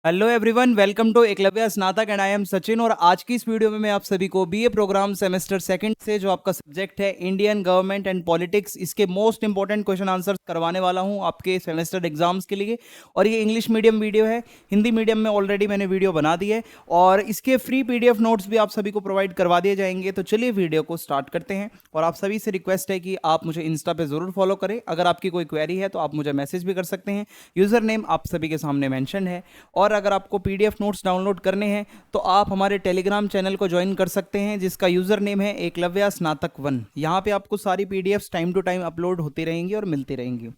Hello everyone, welcome to Eklavya Snatak and I am Sachin. और आज की इस वीडियो में मैं आप सभी को बीए प्रोग्राम सेमेस्टर सेकंड से जो आपका सब्जेक्ट है इंडियन गवर्नमेंट एंड पॉलिटिक्स, इसके मोस्ट इंपॉर्टेंट क्वेश्चन आंसर्स करवाने वाला हूं आपके सेमेस्टर एग्जाम्स के लिए। और ये इंग्लिश मीडियम वीडियो है, हिंदी मीडियम में ऑलरेडी मैंने वीडियो बना दी है और इसके फ्री पीडीएफ नोट्स भी आप सभी को प्रोवाइड करवा दिए जाएंगे। तो चलिए वीडियो को स्टार्ट करते हैं। और आप सभी से रिक्वेस्ट है कि आप मुझे इंस्टा पे जरूर फॉलो करें। अगर आपकी कोई क्वेरी है तो आप मुझे मैसेज भी कर सकते हैं। यूजर नेम आप सभी के सामने मेंशन है। और अगर आपको पीडीएफ नोट्स डाउनलोड करने हैं तो आप हमारे टेलीग्राम चैनल को ज्वाइन कर सकते हैं, जिसका यूजर नेम है एकलव्य स्नातक 1। यहाँ पे आपको सारी PDFs time to time upload होती रहेंगी और मिलती रहेंगी।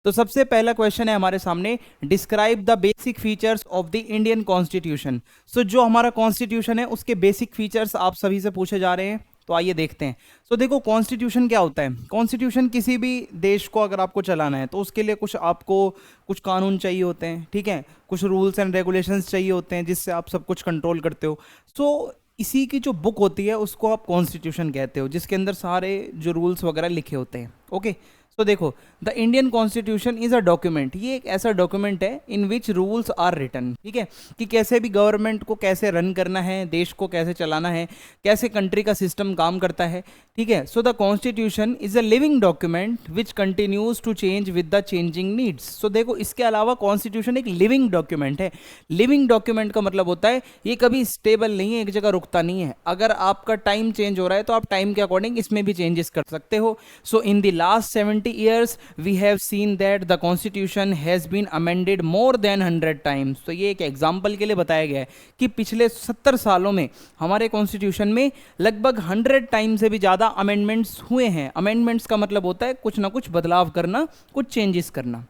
तो सबसे पहला क्वेश्चन है हमारे सामने, describe the basic features of the Indian constitution. So जो हमारा कॉन्स्टिट्यूशन है उसके बेसिक फीचर्स आप सभी से पूछे जा रहे हैं। तो आइए देखते हैं। सो देखो, कॉन्स्टिट्यूशन क्या होता है। कॉन्स्टिट्यूशन किसी भी देश को अगर आपको चलाना है तो उसके लिए कुछ कानून चाहिए होते हैं, ठीक है, कुछ रूल्स एंड रेगुलेशंस चाहिए होते हैं जिससे आप सब कुछ कंट्रोल करते हो। सो इसी की जो बुक होती है उसको आप कॉन्स्टिट्यूशन कहते हो, जिसके अंदर सारे जो रूल्स वगैरह लिखे होते हैं। ओके, तो देखो, the Indian constitution is a document. ये एक ऐसा डॉक्यूमेंट है इन विच रूल्स आर रिटन, ठीक है, कि कैसे भी गवर्नमेंट को कैसे रन करना है, देश को कैसे चलाना है, कैसे कंट्री का सिस्टम काम करता है, ठीक है। So the constitution is a living document which continues to change with the changing needs. So देखो, इसके अलावा कॉन्स्टिट्यूशन एक लिविंग डॉक्यूमेंट है। लिविंग डॉक्यूमेंट का मतलब होता है ये कभी स्टेबल नहीं है, एक जगह रुकता नहीं है। अगर आपका टाइम चेंज हो रहा है तो आप टाइम के अकॉर्डिंग इसमें भी चेंजेस कर सकते हो। So in the last 70 years we have seen that the constitution has been amended more than 100 times। तो ये एक एग्जाम्पल के लिए बताया गया है कि पिछले 70 सालों में हमारे कॉन्स्टिट्यूशन में लगभग 100 टाइम से भी ज़्यादा अमेंडमेंट्स हुए हैं। अमेंडमेंट्स का मतलब होता है कुछ ना कुछ बदलाव करना, कुछ चेंजेस करना।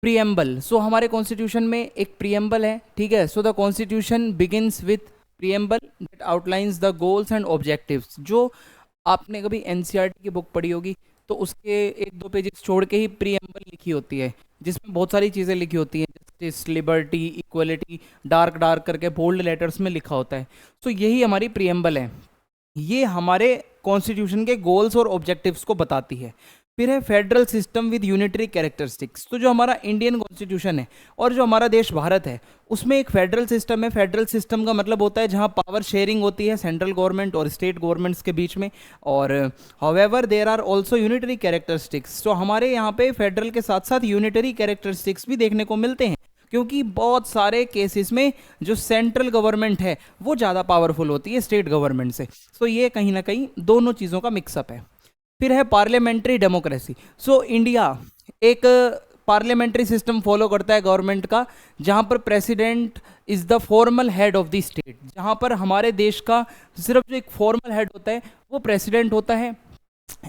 प्रियम्बल, सो हमारे कॉन्स्टिट्यूशन में एक प्रियम्बल है, ठीक है। So the constitution begins with preamble that outlines the goals and objectives. जो आपने कभी एनसीईआरटी की बुक पढ़ी होगी तो उसके एक दो पेजेस छोड़ के ही प्रीएम्बल लिखी होती है, जिसमें बहुत सारी चीज़ें लिखी होती हैं, justice, liberty, equality, dark dark करके बोल्ड लेटर्स में लिखा होता है। तो यही हमारी प्रीएम्बल है। ये हमारे कॉन्स्टिट्यूशन के गोल्स और ऑब्जेक्टिव्स को बताती है। फिर है federal system with unitary characteristics. तो जो हमारा इंडियन कॉन्स्टिट्यूशन है और जो हमारा देश भारत है उसमें एक फेडरल सिस्टम है। फेडरल सिस्टम का मतलब होता है जहां पावर शेयरिंग होती है सेंट्रल गवर्नमेंट और स्टेट गवर्नमेंट्स के बीच में। और however there are also unitary characteristics. तो हमारे यहाँ पे फेडरल के साथ साथ यूनिटरी कैरेक्टरिस्टिक्स भी देखने को मिलते हैं, क्योंकि बहुत सारे केसेस में जो सेंट्रल गवर्नमेंट है वो ज़्यादा पावरफुल होती है स्टेट गवर्नमेंट से। सो ये कहीं ना कहीं दोनों चीज़ों का मिक्सअप है। फिर है पार्लियामेंट्री डेमोक्रेसी। सो इंडिया एक पार्लियामेंट्री सिस्टम फॉलो करता है गवर्नमेंट का, जहां पर president is the formal head of the state. जहां पर हमारे देश का सिर्फ जो एक फॉर्मल हेड होता है वो प्रेसिडेंट होता है,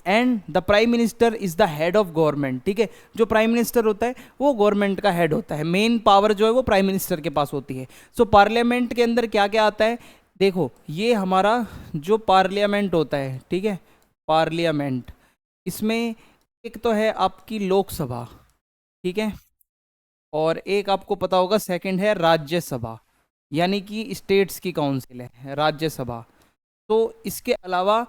and the prime minister is the head of government, ठीक है। जो प्राइम मिनिस्टर होता है वो गवर्नमेंट का हेड होता है। मेन पावर जो है वो प्राइम मिनिस्टर के पास होती है। सो पार्लियामेंट के अंदर क्या क्या आता है, देखो, ये हमारा जो पार्लियामेंट होता है, ठीक है, पार्लियामेंट, इसमें एक तो है आपकी लोकसभा, ठीक है, और एक आपको पता होगा सेकंड है राज्यसभा, यानी कि स्टेट्स की काउंसिल है राज्यसभा। तो इसके अलावा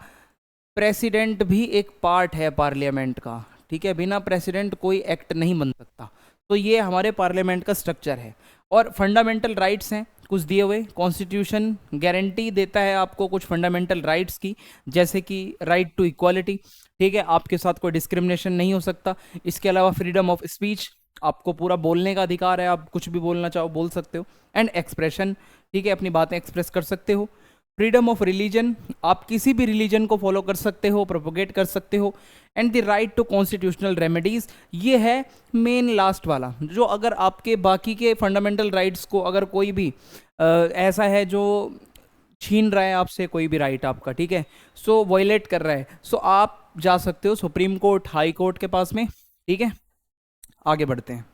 प्रेसिडेंट भी एक पार्ट है पार्लियामेंट का, ठीक है। बिना प्रेसिडेंट कोई एक्ट नहीं बन सकता। तो ये हमारे पार्लियामेंट का स्ट्रक्चर है। और फंडामेंटल राइट्स हैं कुछ दिए हुए। कॉन्स्टिट्यूशन गारंटी देता है आपको कुछ फंडामेंटल राइट्स की, जैसे कि राइट टू इक्वालिटी, ठीक है, आपके साथ कोई डिस्क्रिमिनेशन नहीं हो सकता। इसके अलावा फ्रीडम ऑफ स्पीच, आपको पूरा बोलने का अधिकार है, आप कुछ भी बोलना चाहो बोल सकते हो। एंड एक्सप्रेशन, ठीक है, अपनी बातें एक्सप्रेस कर सकते हो। फ्रीडम ऑफ रिलीजन, आप किसी भी रिलीजन को फॉलो कर सकते हो, प्रोपोगेट कर सकते हो। And the right to constitutional remedies, ये है मेन लास्ट वाला, जो अगर आपके बाकी के फंडामेंटल राइट्स को अगर कोई भी ऐसा है जो छीन रहा है आपसे कोई भी राइट आपका, ठीक है, सो वायलेट कर रहा है, सो आप जा सकते हो सुप्रीम कोर्ट, हाई कोर्ट के पास में, ठीक है। आगे बढ़ते हैं।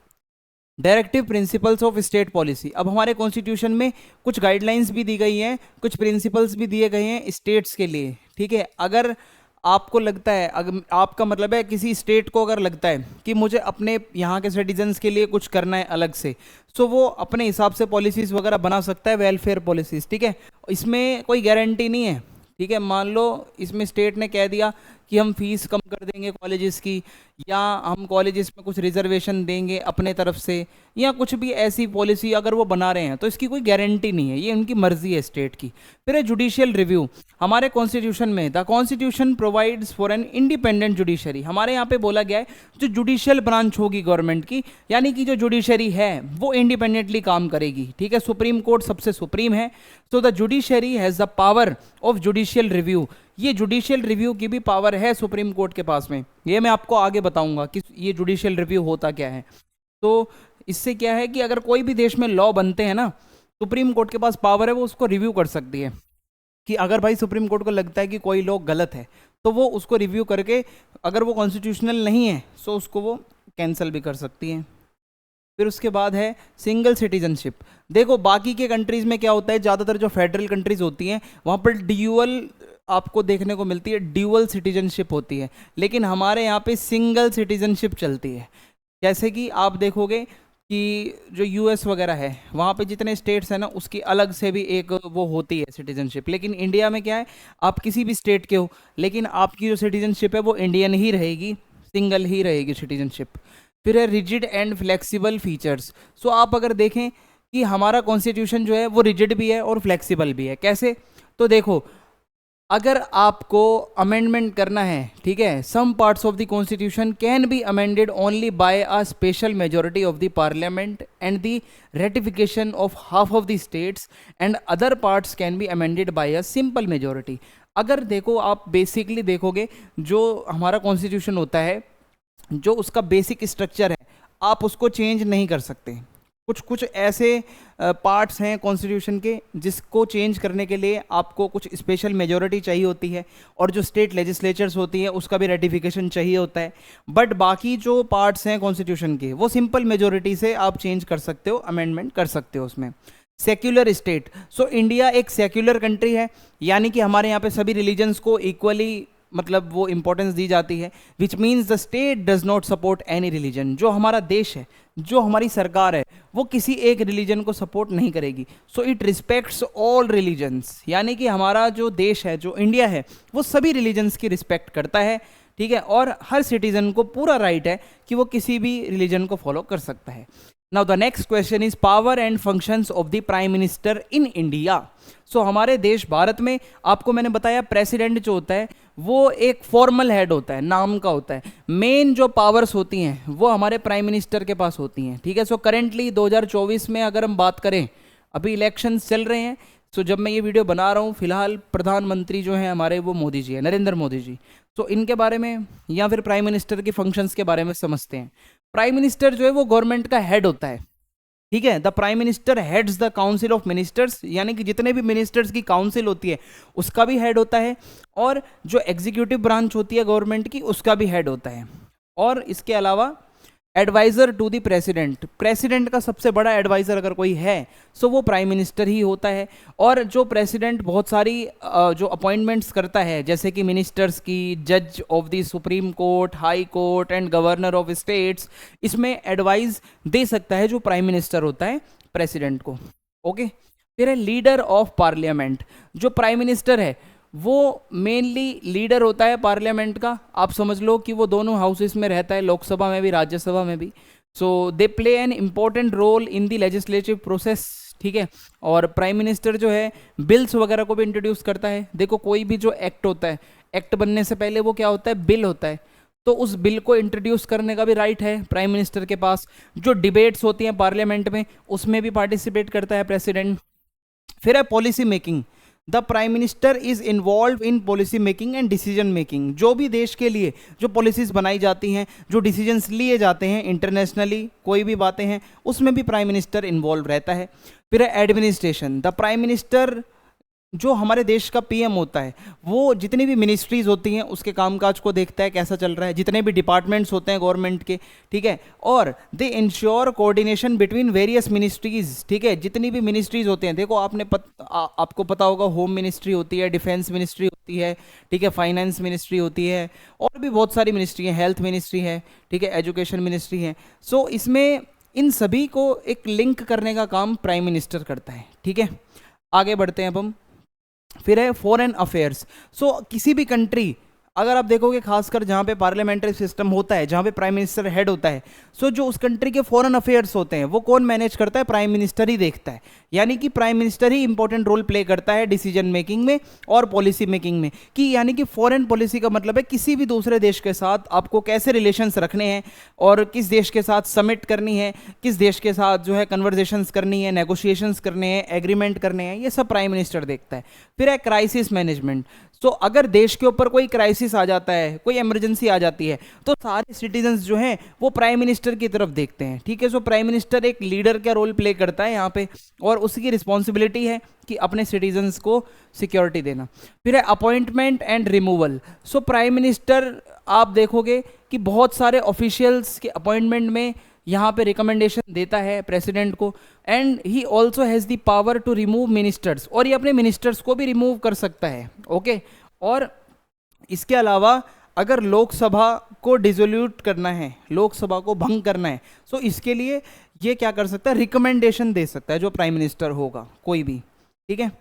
Directive principles of state policy. अब हमारे कॉन्स्टिट्यूशन में कुछ गाइडलाइंस भी दी गई हैं, कुछ प्रिंसिपल्स भी दिए गए हैं स्टेट्स के लिए, ठीक है। अगर आपको लगता है, अगर आपका मतलब है किसी स्टेट को अगर लगता है कि मुझे अपने यहाँ के सिटीजन्स के लिए कुछ करना है अलग से, सो वो अपने हिसाब से पॉलिसीज़ वगैरह बना सकता है, वेलफेयर पॉलिसीज़, ठीक है। इसमें कोई गारंटी नहीं है, ठीक है। मान लो इसमें स्टेट ने कह दिया कि हम फीस कम कर देंगे कॉलेजेस की, या हम कॉलेजेस में कुछ रिजर्वेशन देंगे अपने तरफ से, या कुछ भी ऐसी पॉलिसी अगर वो बना रहे हैं तो इसकी कोई गारंटी नहीं है, ये उनकी मर्जी है स्टेट की। फिर है जुडिशियल रिव्यू। हमारे कॉन्स्टिट्यूशन में the constitution provides for an independent judiciary, हमारे यहाँ पे बोला गया है जो जुडिशियल ब्रांच होगी गवर्नमेंट की, यानी कि जो जुडिशरी है वो इंडिपेंडेंटली काम करेगी, ठीक है। सुप्रीम कोर्ट सबसे सुप्रीम है, so the judiciary has the power of judicial review, ये जुडिशियल रिव्यू की भी पावर है सुप्रीम कोर्ट के पास में। ये मैं आपको आगे बताऊंगा कि ये जुडिशियल रिव्यू होता क्या है। तो इससे क्या है कि अगर कोई भी देश में लॉ बनते हैं ना, सुप्रीम कोर्ट के पास पावर है, वो उसको रिव्यू कर सकती है कि अगर भाई सुप्रीम कोर्ट को लगता है कि कोई लॉ गलत है तो वो उसको रिव्यू करके अगर वो कॉन्स्टिट्यूशनल नहीं है तो उसको वो कैंसिल भी कर सकती है। फिर उसके बाद है सिंगल सिटीजनशिप। देखो बाकी के कंट्रीज में क्या होता है, ज़्यादातर जो फेडरल कंट्रीज होती हैं वहाँ पर ड्यूअल आपको देखने को मिलती है, ड्यूअल सिटीजनशिप होती है, लेकिन हमारे यहाँ पे सिंगल सिटीजनशिप चलती है। जैसे कि आप देखोगे कि जो यूएस वगैरह है वहाँ पे जितने स्टेट्स हैं ना उसकी अलग से भी एक वो होती है सिटीजनशिप, लेकिन इंडिया में क्या है, आप किसी भी स्टेट के हो लेकिन आपकी जो सिटीजनशिप है वो इंडियन ही रहेगी, सिंगल ही रहेगी सिटीजनशिप। फिर है रिजिड एंड फ्लेक्सिबल फीचर्स। सो आप अगर देखें कि हमारा कॉन्स्टिट्यूशन जो है वो रिजिड भी है और फ्लेक्सिबल भी है। कैसे? तो देखो अगर आपको अमेंडमेंट करना है, ठीक है, some parts of the constitution can be amended only by a special majority of the parliament and the ratification of half of the states and other parts can be amended by a simple majority. अगर देखो आप basically देखोगे जो हमारा constitution होता है, जो उसका बेसिक स्ट्रक्चर है आप उसको चेंज नहीं कर सकते। कुछ कुछ ऐसे पार्ट्स हैं कॉन्स्टिट्यूशन के जिसको चेंज करने के लिए आपको कुछ स्पेशल मेजॉरिटी चाहिए होती है और जो स्टेट लेजिस्लेचर्स होती है उसका भी रेटिफिकेशन चाहिए होता है। बट बाकी जो पार्ट्स हैं कॉन्स्टिट्यूशन के वो सिंपल मेजॉरिटी से आप चेंज कर सकते हो, अमेंडमेंट कर सकते हो उसमें। Secular state. सो इंडिया एक सेक्युलर कंट्री है, यानी कि हमारे यहाँ पे सभी रिलीजन्स को इक्वली मतलब वो इंपॉर्टेंस दी जाती है, which means the state does not support any religion. जो हमारा देश है, जो हमारी सरकार है, वो किसी एक रिलीजन को सपोर्ट नहीं करेगी। So it respects all religions, यानी कि हमारा जो देश है, जो इंडिया है, वो सभी रिलीजन्स की रिस्पेक्ट करता है, ठीक है। और हर सिटीजन को पूरा राइट है कि वो किसी भी रिलीजन को फॉलो कर सकता है। Now the next question is power and functions of the prime minister in India. So हमारे देश भारत में आपको मैंने बताया प्रेसिडेंट जो होता है वो एक फॉर्मल हेड होता है, नाम का होता है। मेन जो पावर्स होती हैं वो हमारे प्राइम मिनिस्टर के पास होती हैं, ठीक है। सो करेंटली 2024 में अगर हम बात करें, अभी इलेक्शंस चल रहे हैं, सो जब मैं ये वीडियो बना रहा हूँ फिलहाल प्रधानमंत्री जो हैं हमारे वो मोदी जी हैं, नरेंद्र मोदी जी। तो इनके बारे में या फिर प्राइम मिनिस्टर के फंक्शंस के बारे में समझते हैं। प्राइम मिनिस्टर जो है वो गवर्नमेंट का हेड होता है, ठीक है। The prime minister heads the council of ministers, यानी कि जितने भी मिनिस्टर्स की काउंसिल होती है उसका भी हेड होता है, और जो एग्जीक्यूटिव ब्रांच होती है गवर्नमेंट की उसका भी हेड होता है। और इसके अलावा adviser to the president, president का सबसे बड़ा एडवाइजर अगर कोई है सो वो प्राइम मिनिस्टर ही होता है। और जो प्रेसिडेंट बहुत सारी जो अपॉइंटमेंट्स करता है, जैसे कि मिनिस्टर्स की, जज of the supreme court, high court and governor of states, इसमें एडवाइस दे सकता है जो प्राइम मिनिस्टर होता है प्रेसिडेंट को, ओके। फिर है लीडर ऑफ पार्लियामेंट। जो प्राइम मिनिस्टर है वो मेनली लीडर होता है पार्लियामेंट का। आप समझ लो कि वो दोनों हाउसेस में रहता है, लोकसभा में भी राज्यसभा में भी। So they play an important role in the legislative process, ठीक है। और प्राइम मिनिस्टर जो है बिल्स वगैरह को भी इंट्रोड्यूस करता है। देखो कोई भी जो एक्ट होता है, एक्ट बनने से पहले वो क्या होता है, बिल होता है, तो उस बिल को इंट्रोड्यूस करने का भी राइट है प्राइम मिनिस्टर के पास। जो डिबेट्स होती हैं पार्लियामेंट में उसमें भी पार्टिसिपेट करता है प्रेसिडेंट। फिर है policy making. The prime minister is involve in policy making and decision making. जो भी देश के लिए जो पॉलिसीज बनाई जाती हैं, जो डिसीजंस लिए जाते हैं इंटरनेशनली, कोई भी बातें हैं, उसमें भी प्राइम मिनिस्टर इन्वॉल्व रहता है। फिर है एडमिनिस्ट्रेशन। द प्राइम मिनिस्टर जो हमारे देश का पीएम होता है वो जितनी भी मिनिस्ट्रीज होती हैं उसके कामकाज को देखता है कैसा चल रहा है, जितने भी डिपार्टमेंट्स होते हैं गवर्नमेंट के, ठीक है। और दे ensure coordination between various ministries, ठीक है। जितनी भी मिनिस्ट्रीज होते हैं, देखो आपको पता होगा होम मिनिस्ट्री होती है, डिफेंस मिनिस्ट्री होती है, ठीक है, फाइनेंस मिनिस्ट्री होती है, और भी बहुत सारी मिनिस्ट्री है, हेल्थ मिनिस्ट्री है, ठीक है, एजुकेशन मिनिस्ट्री है। सो इसमें इन सभी को एक लिंक करने का काम प्राइम मिनिस्टर करता है, ठीक है। आगे बढ़ते हैं अब हम। फिर है फॉरेन अफेयर्स। सो किसी भी कंट्री अगर आप देखोगे खासकर जहाँ पे पार्लियामेंट्री सिस्टम होता है, जहाँ पे प्राइम मिनिस्टर हेड होता है, सो जो उस कंट्री के फॉरेन अफेयर्स होते हैं वो कौन मैनेज करता है? प्राइम मिनिस्टर ही देखता है। यानी कि प्राइम मिनिस्टर ही इंपॉर्टेंट रोल प्ले करता है डिसीजन मेकिंग में और पॉलिसी मेकिंग में। कि यानी कि फॉरेन पॉलिसी का मतलब है किसी भी दूसरे देश के साथ आपको कैसे रिलेशंस रखने हैं और किस देश के साथ समिट करनी है, किस देश के साथ जो है कन्वर्जेशंस करनी है, नेगोशिएशंस करने हैं, एग्रीमेंट करने हैं, ये सब प्राइम मिनिस्टर देखता है। फिर है क्राइसिस मैनेजमेंट। सो अगर देश के ऊपर कोई क्राइसिस आ जाता है, कोई इमरजेंसी आ जाती है, तो सारे सिटीजन्स जो हैं वो प्राइम मिनिस्टर की तरफ देखते हैं। ठीक है, सो प्राइम मिनिस्टर एक लीडर का रोल प्ले करता है यहाँ पे, और उसकी रिस्पॉन्सिबिलिटी है कि अपने सिटीजन्स को सिक्योरिटी देना। फिर है appointment and removal. So prime minister आप देखोगे कि बहुत सारे ऑफिशियल्स के अपॉइंटमेंट में यहाँ पे रिकमेंडेशन देता है प्रेसिडेंट को, and he also has the power to remove ministers, और ये अपने मिनिस्टर्स को भी रिमूव कर सकता है। ओके, और इसके अलावा अगर लोकसभा को डिसोल्यूट करना है, लोकसभा को भंग करना है, सो इसके लिए ये क्या कर सकता है? रिकमेंडेशन दे सकता है जो प्राइम मिनिस्टर होगा कोई भी। ठीक है,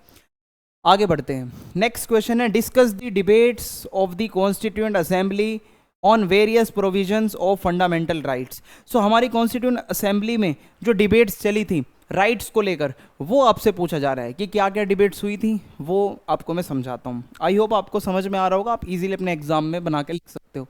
आगे बढ़ते हैं। नेक्स्ट क्वेश्चन है, discuss the debates of the constituent assembly on various provisions of fundamental rights. So हमारी कॉन्स्टिट्यूएंट असेंबली में जो डिबेट्स चली थी राइट्स को लेकर, वो आपसे पूछा जा रहा है कि क्या क्या डिबेट्स हुई थी, वो आपको मैं समझाता हूँ। आई होप आपको समझ में आ रहा होगा, आप इजीली अपने एग्जाम में बना के लिख सकते हो।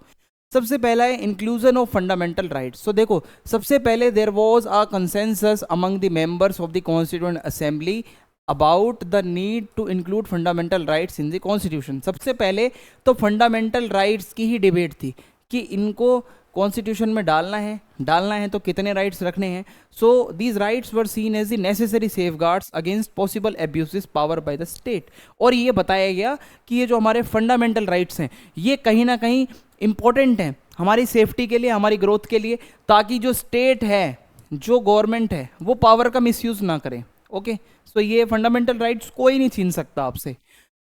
सबसे पहला है inclusion of fundamental rights. So देखो, सबसे पहले there was a consensus among the members of the constituent assembly about the need to include fundamental rights in the constitution. सबसे पहले तो फंडामेंटल राइट्स की ही डिबेट थी कि इनको कॉन्स्टिट्यूशन में डालना है तो कितने राइट्स रखने हैं। So these rights were seen as the necessary safeguards against possible abuses power by the state. और ये बताया गया कि ये जो हमारे फंडामेंटल राइट्स हैं ये कहीं ना कहीं इंपॉर्टेंट हैं हमारी सेफ्टी के लिए, हमारी ग्रोथ के लिए, ताकि जो स्टेट है, जो गवर्नमेंट है, वो पावर का मिसयूज ना करे। ओके, सो ये फंडामेंटल राइट्स कोई नहीं छीन सकता आपसे।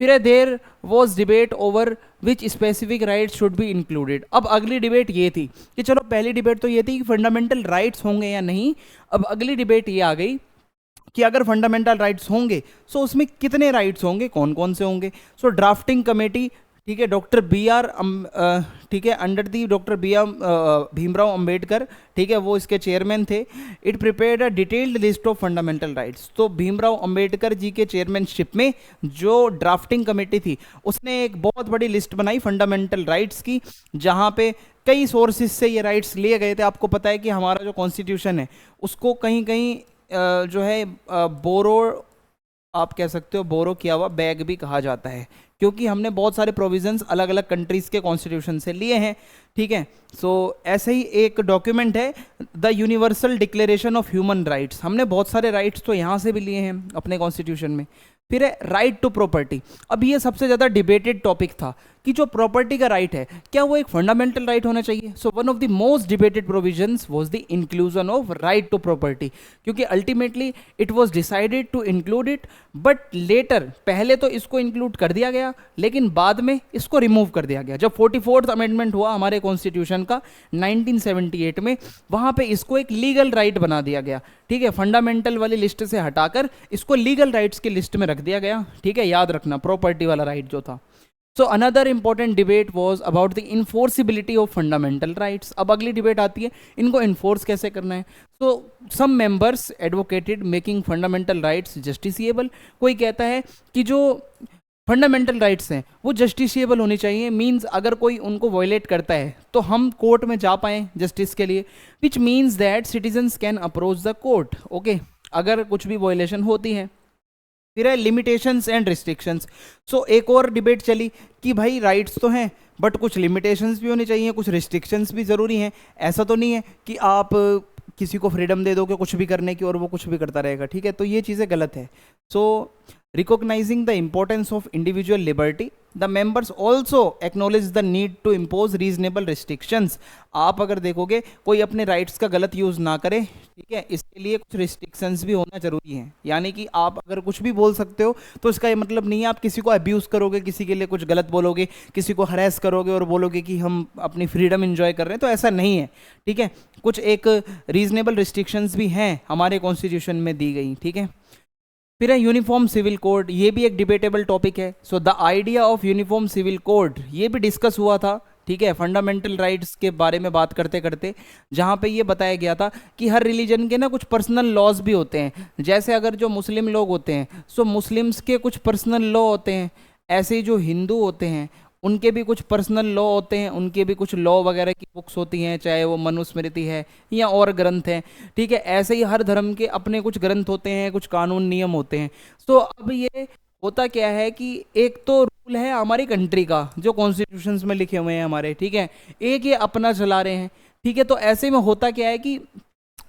फिर है there was debate over which specific rights should be included. अब अगली डिबेट ये थी कि चलो, पहली डिबेट तो ये थी कि फंडामेंटल राइट्स होंगे या नहीं। अब अगली डिबेट ये आ गई कि अगर फंडामेंटल राइट्स होंगे सो उसमें कितने राइट्स होंगे, कौन कौन से होंगे। सो ड्राफ्टिंग कमेटी, ठीक है, डॉक्टर बी आर ठीक है, under the doctor Bhimrao Ambedkar, ठीक है, वो इसके चेयरमैन थे। It prepared a detailed list of fundamental rights. तो भीमराव अंबेडकर जी के चेयरमैनशिप में जो ड्राफ्टिंग कमेटी थी उसने एक बहुत बड़ी लिस्ट बनाई फंडामेंटल राइट्स की, जहाँ पे कई सोर्सेज से ये राइट्स लिए गए थे। आपको पता है कि हमारा जो कॉन्स्टिट्यूशन है उसको कहीं कहीं जो है बोरो, आप कह सकते हो बोरो किया हुआ बैग भी कहा जाता है, क्योंकि हमने बहुत सारे प्रोविजंस अलग अलग कंट्रीज़ के कॉन्स्टिट्यूशन से लिए हैं। ठीक है, सो ऐसे ही एक डॉक्यूमेंट है the universal declaration of human rights. हमने बहुत सारे राइट्स तो यहाँ से भी लिए हैं अपने कॉन्स्टिट्यूशन में। फिर है राइट टू प्रॉपर्टी। अब ये सबसे ज़्यादा डिबेटेड टॉपिक था कि जो प्रॉपर्टी का राइट है क्या वो एक फंडामेंटल राइट होना चाहिए। So one of the most debated provisions was the inclusion of right to property, क्योंकि ultimately it was decided to include it, but later, पहले तो इसको इंक्लूड कर दिया गया लेकिन बाद में इसको रिमूव कर दिया गया। जब 44th अमेंडमेंट हुआ हमारे कॉन्स्टिट्यूशन का 1978 में, वहाँ पे इसको एक लीगल राइट बना दिया गया। ठीक है, फंडामेंटल वाली लिस्ट से हटाकर इसको लीगल राइट्स की लिस्ट में रख दिया गया। ठीक है, याद रखना प्रॉपर्टी वाला राइट जो था। So another important debate was about the enforceability of fundamental rights. अब अगली डिबेट आती है इनको इन्फोर्स कैसे करना है। So some members advocated making fundamental rights justiciable. कोई कहता है कि जो फंडामेंटल राइट्स हैं वो जस्टिसिएबल होनी चाहिए, मींस अगर कोई उनको वायलेट करता है तो हम कोर्ट में जा पाएँ जस्टिस के लिए, which means that citizens can approach the court. Okay, अगर कुछ भी वायलेशन होती है। फिर है लिमिटेशंस एंड रिस्ट्रिक्शंस। सो एक और डिबेट चली कि भाई राइट्स तो हैं बट कुछ लिमिटेशंस भी होनी चाहिए, कुछ रिस्ट्रिक्शंस भी ज़रूरी हैं। ऐसा तो नहीं है कि आप किसी को फ्रीडम दे दोगे कुछ भी करने की और वो कुछ भी करता रहेगा। ठीक है, तो ये चीज़ें गलत है। सो recognizing the importance of individual liberty, the members also acknowledge the need to impose reasonable restrictions। आप अगर देखोगे कोई अपने राइट्स का गलत यूज़ ना करे, ठीक है, इसके लिए कुछ रिस्ट्रिक्शंस भी होना जरूरी है। यानी कि आप अगर कुछ भी बोल सकते हो तो इसका ये मतलब नहीं है आप किसी को अब्यूज़ करोगे, किसी के लिए कुछ गलत बोलोगे, किसी को हरेस करोगे और बोलोगे कि हम अपनी फ्रीडम इंजॉय कर रहे हैं, तो ऐसा नहीं है। ठीक है, कुछ एक रीजनेबल रिस्ट्रिक्शंस भी हैं हमारे कॉन्स्टिट्यूशन में दी गई। ठीक है, फिर है यूनिफॉर्म सिविल कोड, ये भी एक डिबेटेबल टॉपिक है। So the idea of uniform civil code, ये भी डिस्कस हुआ था, ठीक है, फंडामेंटल राइट्स के बारे में बात करते करते, जहाँ पे ये बताया गया था कि हर रिलीजन के ना कुछ पर्सनल लॉज भी होते हैं। जैसे अगर जो मुस्लिम लोग होते हैं, सो मुस्लिम्स के कुछ पर्सनल लॉ होते हैं, ऐसे ही जो हिंदू होते हैं उनके भी कुछ पर्सनल लॉ होते हैं, उनके भी कुछ लॉ वगैरह की बुक्स होती हैं, चाहे वो मनुस्मृति है या और ग्रंथ हैं, ठीक है। ऐसे ही हर धर्म के अपने कुछ ग्रंथ होते हैं, कुछ कानून नियम होते हैं। तो अब ये होता क्या है कि एक तो रूल है हमारी कंट्री का जो कॉन्स्टिट्यूशंस में लिखे हुए हैं हमारे, ठीक है, एक ये अपना चला रहे हैं, ठीक है। तो ऐसे में होता क्या है कि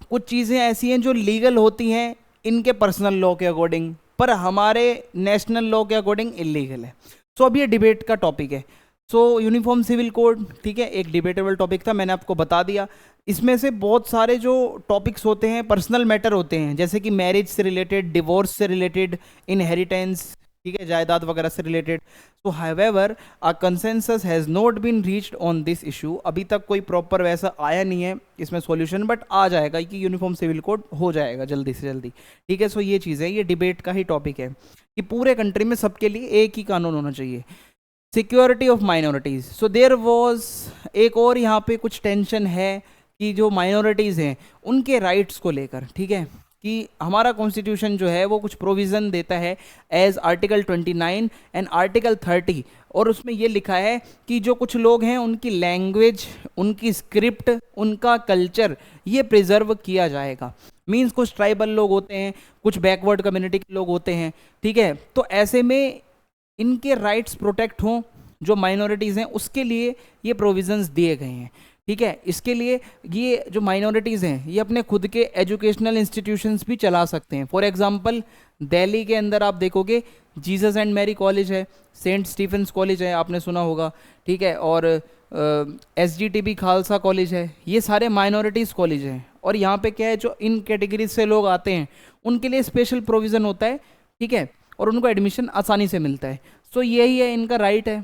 कुछ चीज़ें ऐसी हैं जो लीगल होती हैं इनके पर्सनल लॉ के अकॉर्डिंग, पर हमारे नेशनल लॉ के अकॉर्डिंग इलीगल है। सो अब ये डिबेट का टॉपिक है। सो यूनिफॉर्म सिविल कोड, ठीक है, एक डिबेटेबल टॉपिक था, मैंने आपको बता दिया। इसमें से बहुत सारे जो टॉपिक्स होते हैं पर्सनल मैटर होते हैं, जैसे कि मैरिज से रिलेटेड, डिवोर्स से रिलेटेड, इनहेरिटेंस, ठीक है, जायदाद वगैरह से related. So however a consensus has not been reached on this issue, अभी तक कोई प्रॉपर वैसा आया नहीं है इसमें सॉल्यूशन, बट आ जाएगा कि यूनिफॉर्म सिविल कोड हो जाएगा जल्दी से जल्दी, ठीक है। सो ये चीज़ है, ये डिबेट का ही टॉपिक है कि पूरे कंट्री में सबके लिए एक ही कानून होना चाहिए। Security of minorities, so there was एक और यहाँ पे कुछ टेंशन है कि जो माइनॉरिटीज़ हैं उनके राइट्स को लेकर, ठीक है, कि हमारा कॉन्स्टिट्यूशन जो है वो कुछ प्रोविज़न देता है एज आर्टिकल 29 एंड आर्टिकल 30, और उसमें ये लिखा है कि जो कुछ लोग हैं उनकी लैंग्वेज, उनकी स्क्रिप्ट, उनका कल्चर ये प्रिजर्व किया जाएगा। मीन्स कुछ ट्राइबल लोग होते हैं, कुछ बैकवर्ड कम्युनिटी के लोग होते हैं, ठीक है। तो ऐसे में इनके राइट्स प्रोटेक्ट हों, जो माइनॉरिटीज़ हैं उसके लिए ये प्रोविजंस दिए गए हैं, ठीक है। इसके लिए ये जो माइनॉरिटीज़ हैं ये अपने खुद के एजुकेशनल इंस्टीट्यूशंस भी चला सकते हैं। फॉर एग्जांपल दिल्ली के अंदर आप देखोगे जीसस एंड मैरी कॉलेज है, सेंट स्टीफेंस कॉलेज है, आपने सुना होगा, ठीक है, और SGTB खालसा कॉलेज है, ये सारे माइनॉरिटीज़ कॉलेज हैं। और यहाँ पे क्या है, जो इन कैटेगरीज से लोग आते हैं उनके लिए स्पेशल प्रोविज़न होता है, ठीक है, और उनको एडमिशन आसानी से मिलता है। सो यही है, इनका राइट है।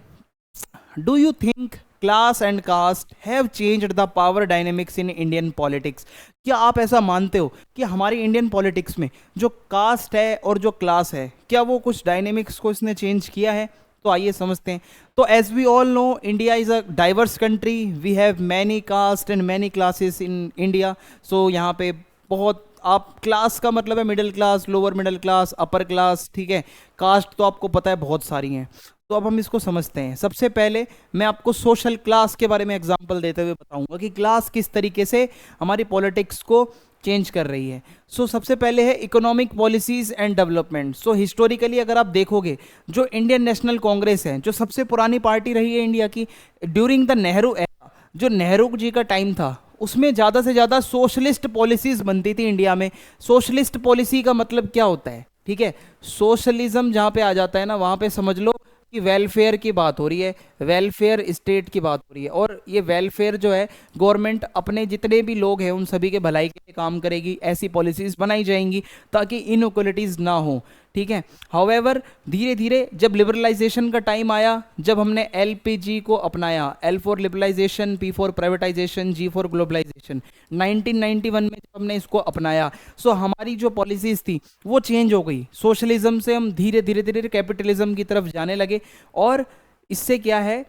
Do you think class and cast have changed the power dynamics in Indian politics? क्या आप ऐसा मानते हो कि हमारी इंडियन पॉलिटिक्स में जो कास्ट है और जो क्लास है, क्या वो कुछ डायनेमिक्स को इसने चेंज किया है? तो आइए समझते हैं। तो as we all know, India is a diverse country, we have many caste and many classes in India. So यहाँ पे बहुत, आप क्लास का मतलब है middle class, lower middle class, upper class, ठीक है। कास्ट तो आपको पता है बहुत सारी हैं। तो अब हम इसको समझते हैं। सबसे पहले मैं आपको सोशल क्लास के बारे में एग्जांपल देते हुए बताऊंगा कि क्लास किस तरीके से हमारी पॉलिटिक्स को चेंज कर रही है। सो सबसे पहले है economic policies and development. So historically अगर आप देखोगे, जो इंडियन नेशनल कांग्रेस है, जो सबसे पुरानी पार्टी रही है इंडिया की, ड्यूरिंग द नेहरू एरा, जो नेहरू जी का टाइम था, उसमें ज़्यादा से ज़्यादा सोशलिस्ट पॉलिसीज बनती थी इंडिया में। सोशलिस्ट पॉलिसी का मतलब क्या होता है, ठीक है, सोशलिज्म जहाँ पे आ जाता है ना, वहाँ पे समझ लो कि वेलफेयर की बात हो रही है, वेलफेयर स्टेट की बात हो रही है। और ये वेलफेयर जो है, गवर्नमेंट अपने जितने भी लोग हैं उन सभी के भलाई के लिए काम करेगी, ऐसी पॉलिसीज़ बनाई जाएंगी ताकि इनइक्वलिटीज़ ना हो, ठीक है। हाउएवर धीरे धीरे जब लिबरलाइजेशन का टाइम आया, जब हमने LPG को अपनाया, L for liberalisation, P for privatisation, G for globalisation, 1991 में जब हमने इसको अपनाया, सो हमारी जो पॉलिसीज़ थी वो चेंज हो गई। सोशलिज्म से हम धीरे धीरे धीरे कैपिटलिज्म की तरफ जाने लगे, और इससे क्या है,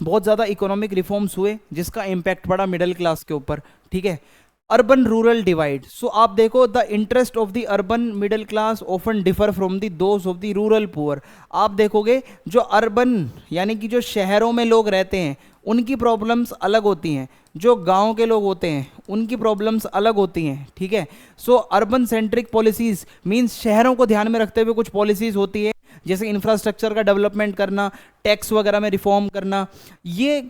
बहुत ज़्यादा इकोनॉमिक रिफॉर्म्स हुए जिसका इम्पैक्ट पड़ा मिडिल क्लास के ऊपर, ठीक है। अर्बन रूरल डिवाइड, सो आप देखो, the interest of the urban middle class often differ from the those of the rural poor. आप देखोगे जो अर्बन यानी कि जो शहरों में लोग रहते हैं उनकी प्रॉब्लम्स अलग होती हैं, जो गांव के लोग होते हैं उनकी प्रॉब्लम्स अलग होती हैं, ठीक है। सो अर्बन सेंट्रिक पॉलिसीज़ मींस शहरों को ध्यान में रखते हुए कुछ पॉलिसीज़ होती है, जैसे इंफ्रास्ट्रक्चर का डेवलपमेंट करना, टैक्स वगैरह में रिफॉर्म करना। ये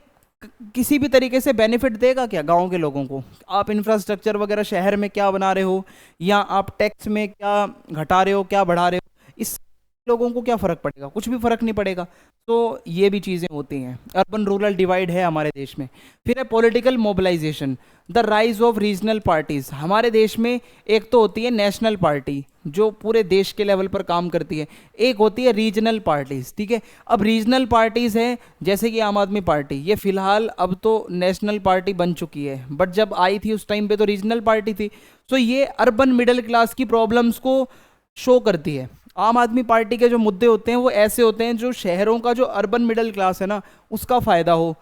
किसी भी तरीके से बेनिफिट देगा क्या गांव के लोगों को? आप इंफ्रास्ट्रक्चर वगैरह शहर में क्या बना रहे हो, या आप टैक्स में क्या घटा रहे हो, क्या बढ़ा रहे हो, इस लोगों को क्या फ़र्क पड़ेगा? कुछ भी फ़र्क नहीं पड़ेगा। तो ये भी चीज़ें होती हैं, अर्बन रूरल डिवाइड है हमारे देश में। फिर है political mobilisation, the rise of regional parties. हमारे देश में एक तो होती है नेशनल पार्टी जो पूरे देश के लेवल पर काम करती है, एक होती है रीजनल पार्टीज़, ठीक है। अब रीजनल पार्टीज़ हैं जैसे कि आम आदमी पार्टी, ये फिलहाल अब तो नेशनल पार्टी बन चुकी है, बट जब आई थी उस टाइम पे तो रीजनल पार्टी थी। तो ये अर्बन मिडिल क्लास की प्रॉब्लम्स को शो करती है। आम आदमी पार्टी के जो मुद्दे होते हैं वो ऐसे होते हैं जो शहरों का जो अर्बन मिडिल क्लास है ना उसका फायदा हो।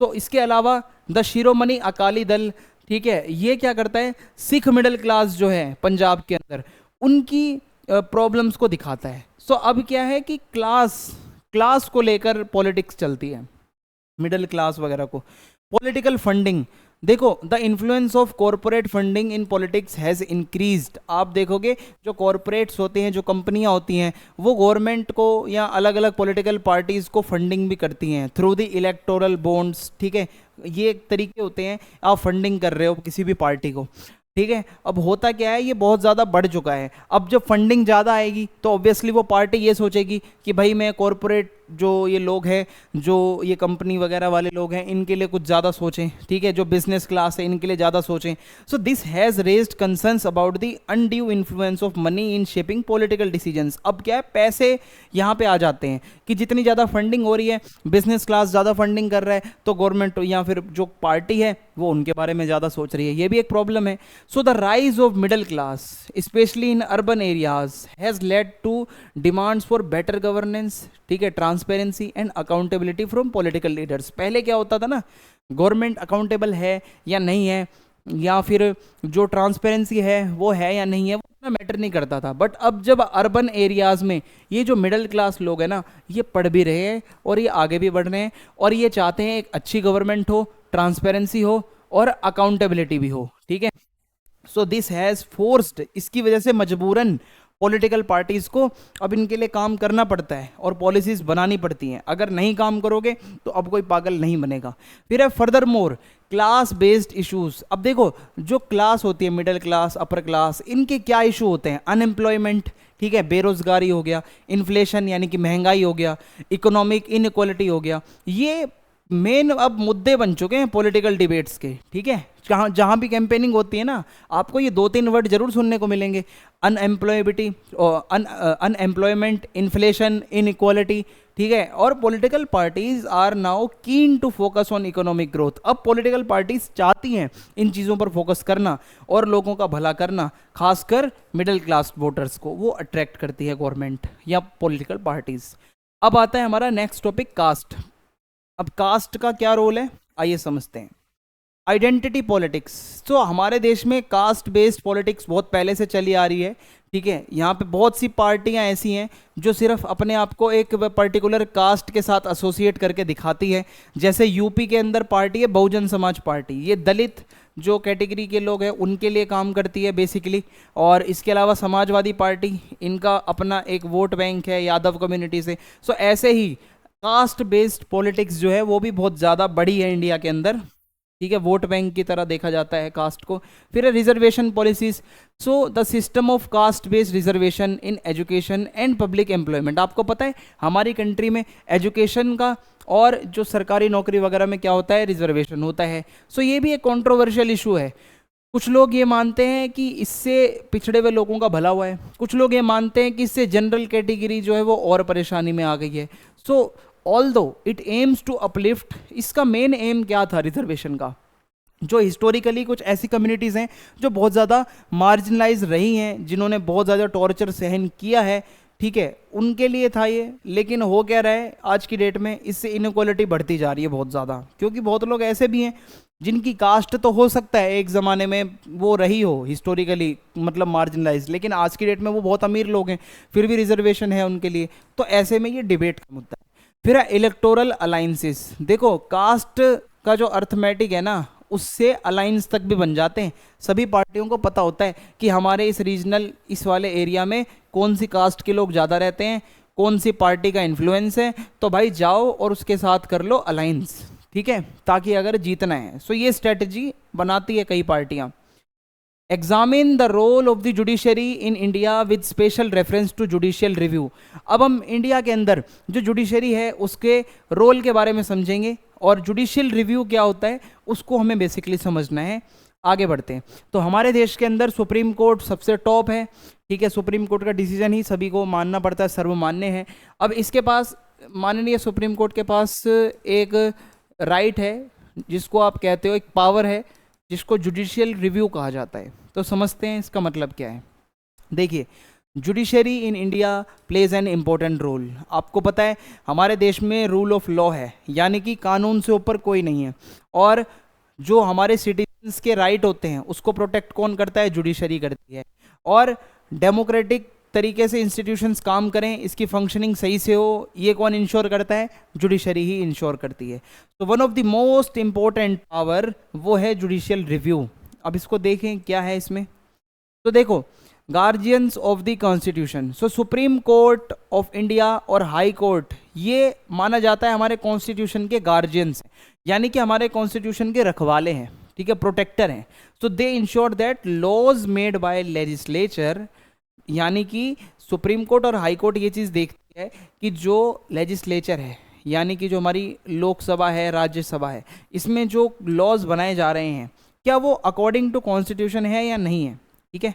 तो इसके अलावा द शिरोमणि अकाली दल, ठीक है, ये क्या करता है, सिख मिडिल क्लास जो है पंजाब के अंदर उनकी प्रॉब्लम्स को दिखाता है। सो अब क्या है कि क्लास क्लास को लेकर पॉलिटिक्स चलती है, मिडिल क्लास वगैरह को। पॉलिटिकल फंडिंग, देखो the influence of corporate funding in politics has increased. आप देखोगे जो कॉरपोरेट्स होते हैं, जो कंपनियां होती हैं, वो गवर्नमेंट को या अलग अलग पॉलिटिकल पार्टीज को फंडिंग भी करती हैं थ्रू द इलेक्टोरल बॉन्ड्स, ठीक है। ये एक तरीके होते हैं, आप फंडिंग कर रहे हो किसी भी पार्टी को, ठीक है। अब होता क्या है, ये बहुत ज़्यादा बढ़ चुका है। अब जब फंडिंग ज़्यादा आएगी तो ऑब्वियसली वो पार्टी ये सोचेगी कि भाई मैं कॉरपोरेट जो ये लोग हैं, जो ये कंपनी वगैरह वाले लोग हैं, इनके लिए कुछ ज़्यादा सोचें, ठीक है, जो बिजनेस क्लास है इनके लिए ज़्यादा सोचें। सो this has raised concerns about the undue influence of money in shaping political decisions. अब क्या है, पैसे यहाँ पे आ जाते हैं कि जितनी ज़्यादा फंडिंग हो रही है, बिजनेस क्लास ज़्यादा फंडिंग कर रहा है, तो गवर्नमेंट या फिर जो पार्टी है वो उनके बारे में ज़्यादा सोच रही है। ये भी एक प्रॉब्लम है। So the rise of middle class specially in urban areas has led to demands for better governance, ठीक है, transparency and accountability from political leaders. पहले क्या होता था ना, गवर्नमेंट अकाउंटेबल है या नहीं है, या फिर जो ट्रांसपेरेंसी है वो है या नहीं है, वो इतना मैटर नहीं करता था। बट अब जब अर्बन एरियाज में ये जो मिडिल क्लास लोग हैं ना, ये पढ़ भी रहे हैं और ये आगे भी बढ़ रहे हैं, और ये चाहते हैं एक अच्छी गवर्नमेंट हो, ट्रांसपेरेंसी हो और अकाउंटेबिलिटी भी हो, ठीक है। सो दिस हैज़ फोर्स्ड, इसकी वजह से मजबूरन पॉलिटिकल पार्टीज को अब इनके लिए काम करना पड़ता है और पॉलिसीज बनानी पड़ती हैं। अगर नहीं काम करोगे तो अब कोई पागल नहीं बनेगा। फिर है further more class based issues. अब देखो जो क्लास होती है, मिडिल क्लास, अपर क्लास, इनके क्या इशू होते हैं, अनएम्प्लॉयमेंट, ठीक है, बेरोजगारी हो गया, इन्फ्लेशन यानी कि महंगाई हो गया, इकोनॉमिक इनइक्वालिटी हो गया। ये मेन अब मुद्दे बन चुके हैं पॉलिटिकल डिबेट्स के, ठीक है। जहाँ जहाँ भी कैंपेनिंग होती है ना, आपको ये 2-3 वर्ड जरूर सुनने को मिलेंगे, अनएम्प्लॉयबिलिटी, अनएम्प्लॉयमेंट, इन्फ्लेशन, इनइक्वालिटी, ठीक है। और political parties are now keen to focus on economic growth. अब पॉलिटिकल पार्टीज चाहती हैं इन चीज़ों पर फोकस करना और लोगों का भला करना, खासकर मिडिल क्लास वोटर्स को वो अट्रैक्ट करती है गवर्नमेंट या पॉलिटिकल पार्टीज। अब आता है हमारा नेक्स्ट टॉपिक, कास्ट। अब कास्ट का क्या रोल है, आइए समझते हैं। Identity politics. तो हमारे देश में कास्ट बेस्ड पॉलिटिक्स बहुत पहले से चली आ रही है, ठीक है। यहाँ पे बहुत सी पार्टियाँ ऐसी हैं जो सिर्फ अपने आप को एक पर्टिकुलर कास्ट के साथ एसोसिएट करके दिखाती है। जैसे यूपी के अंदर पार्टी है बहुजन समाज पार्टी, ये दलित जो कैटेगरी के लोग हैं उनके लिए काम करती है बेसिकली। और इसके अलावा समाजवादी पार्टी, इनका अपना एक वोट बैंक है यादव कम्युनिटी से। सो ऐसे ही कास्ट बेस्ड पॉलिटिक्स जो है वो भी बहुत ज़्यादा बड़ी है इंडिया के अंदर, ठीक है, वोट बैंक की तरह देखा जाता है कास्ट को। फिर reservation policies. So the system of caste based reservation in education and public employment. आपको पता है हमारी कंट्री में एजुकेशन का और जो सरकारी नौकरी वगैरह में क्या होता है, रिजर्वेशन होता है। सो ये भी एक कंट्रोवर्शियल इशू है। कुछ लोग ये मानते हैं कि इससे पिछड़े हुए लोगों का भला हुआ है, कुछ लोग ये मानते हैं कि इससे जनरल कैटेगरी जो है वो और परेशानी में आ गई है। So although it aims to uplift, इसका मेन एम क्या था रिजर्वेशन का, जो हिस्टोरिकली कुछ ऐसी कम्युनिटीज़ हैं जो बहुत ज़्यादा मार्जिनलाइज रही हैं, जिन्होंने बहुत ज़्यादा टॉर्चर सहन किया है, ठीक है, उनके लिए था ये। लेकिन हो क्या रहा है आज की डेट में, इससे इनइक्वालिटी बढ़ती जा रही है बहुत ज़्यादा, क्योंकि बहुत लोग ऐसे भी हैं जिनकी कास्ट तो हो सकता है एक ज़माने में वो रही हो हिस्टोरिकली मतलब मार्जिनलाइज, लेकिन आज की डेट में वो बहुत अमीर लोग हैं, फिर भी रिजर्वेशन है उनके लिए। तो ऐसे में ये डिबेट का मुद्दा है। फिर इलेक्टोरल अलाइंसेस। देखो कास्ट का जो अर्थमेटिक है ना, उससे अलाइंस तक भी बन जाते हैं। सभी पार्टियों को पता होता है कि हमारे इस रीजनल इस वाले एरिया में कौन सी कास्ट के लोग ज़्यादा रहते हैं, कौन सी पार्टी का इन्फ्लुएंस है, तो भाई जाओ और उसके साथ कर लो अलाइंस, ठीक है, ताकि अगर जीतना है। सो ये स्ट्रेटजी बनाती है कई पार्टियां। Examine the role of the judiciary in India with special reference to judicial review. अब हम इंडिया के अंदर जो जुडिशरी है उसके रोल के बारे में समझेंगे, और जुडिशियल रिव्यू क्या होता है उसको हमें बेसिकली समझना है। आगे बढ़ते हैं। तो हमारे देश के अंदर सुप्रीम कोर्ट सबसे टॉप है, ठीक है, सुप्रीम कोर्ट का डिसीजन ही सभी को मानना पड़ता है, सर्वमान्य है। अब इसके पास, माननीय सुप्रीम कोर्ट के पास एक राइट है जिसको आप कहते हो, एक पावर है जिसको जुडिशियल रिव्यू कहा जाता है। तो समझते हैं इसका मतलब क्या है। देखिए judiciary in India plays an important role. आपको पता है हमारे देश में रूल ऑफ लॉ है, यानी कि कानून से ऊपर कोई नहीं है, और जो हमारे सिटीजन्स के राइट होते हैं उसको प्रोटेक्ट कौन करता है? जुडिशरी करती है। और डेमोक्रेटिक तरीके से इंस्टीट्यूशंस काम करें, इसकी फंक्शनिंग सही से हो, ये कौन इंश्योर करता है? जुडिशरी ही इंश्योर करती है। तो one of the most important power वो है जुडिशियल रिव्यू। अब इसको देखें क्या है इसमें। तो देखो, guardians of the constitution, so supreme court of India और हाई कोर्ट ये माना जाता है हमारे कॉन्स्टिट्यूशन के गार्जियंस हैं, यानी कि हमारे कॉन्स्टिट्यूशन के रखवाले हैं, ठीक है, प्रोटेक्टर हैं। So they ensure that laws made by legislature, यानी कि सुप्रीम कोर्ट और हाई कोर्ट ये चीज़ देखती है कि जो लेजिस्लेचर है, यानी कि जो हमारी लोकसभा है, राज्यसभा है, इसमें जो लॉज बनाए जा रहे हैं क्या वो अकॉर्डिंग टू कॉन्स्टिट्यूशन है या नहीं है, ठीक है।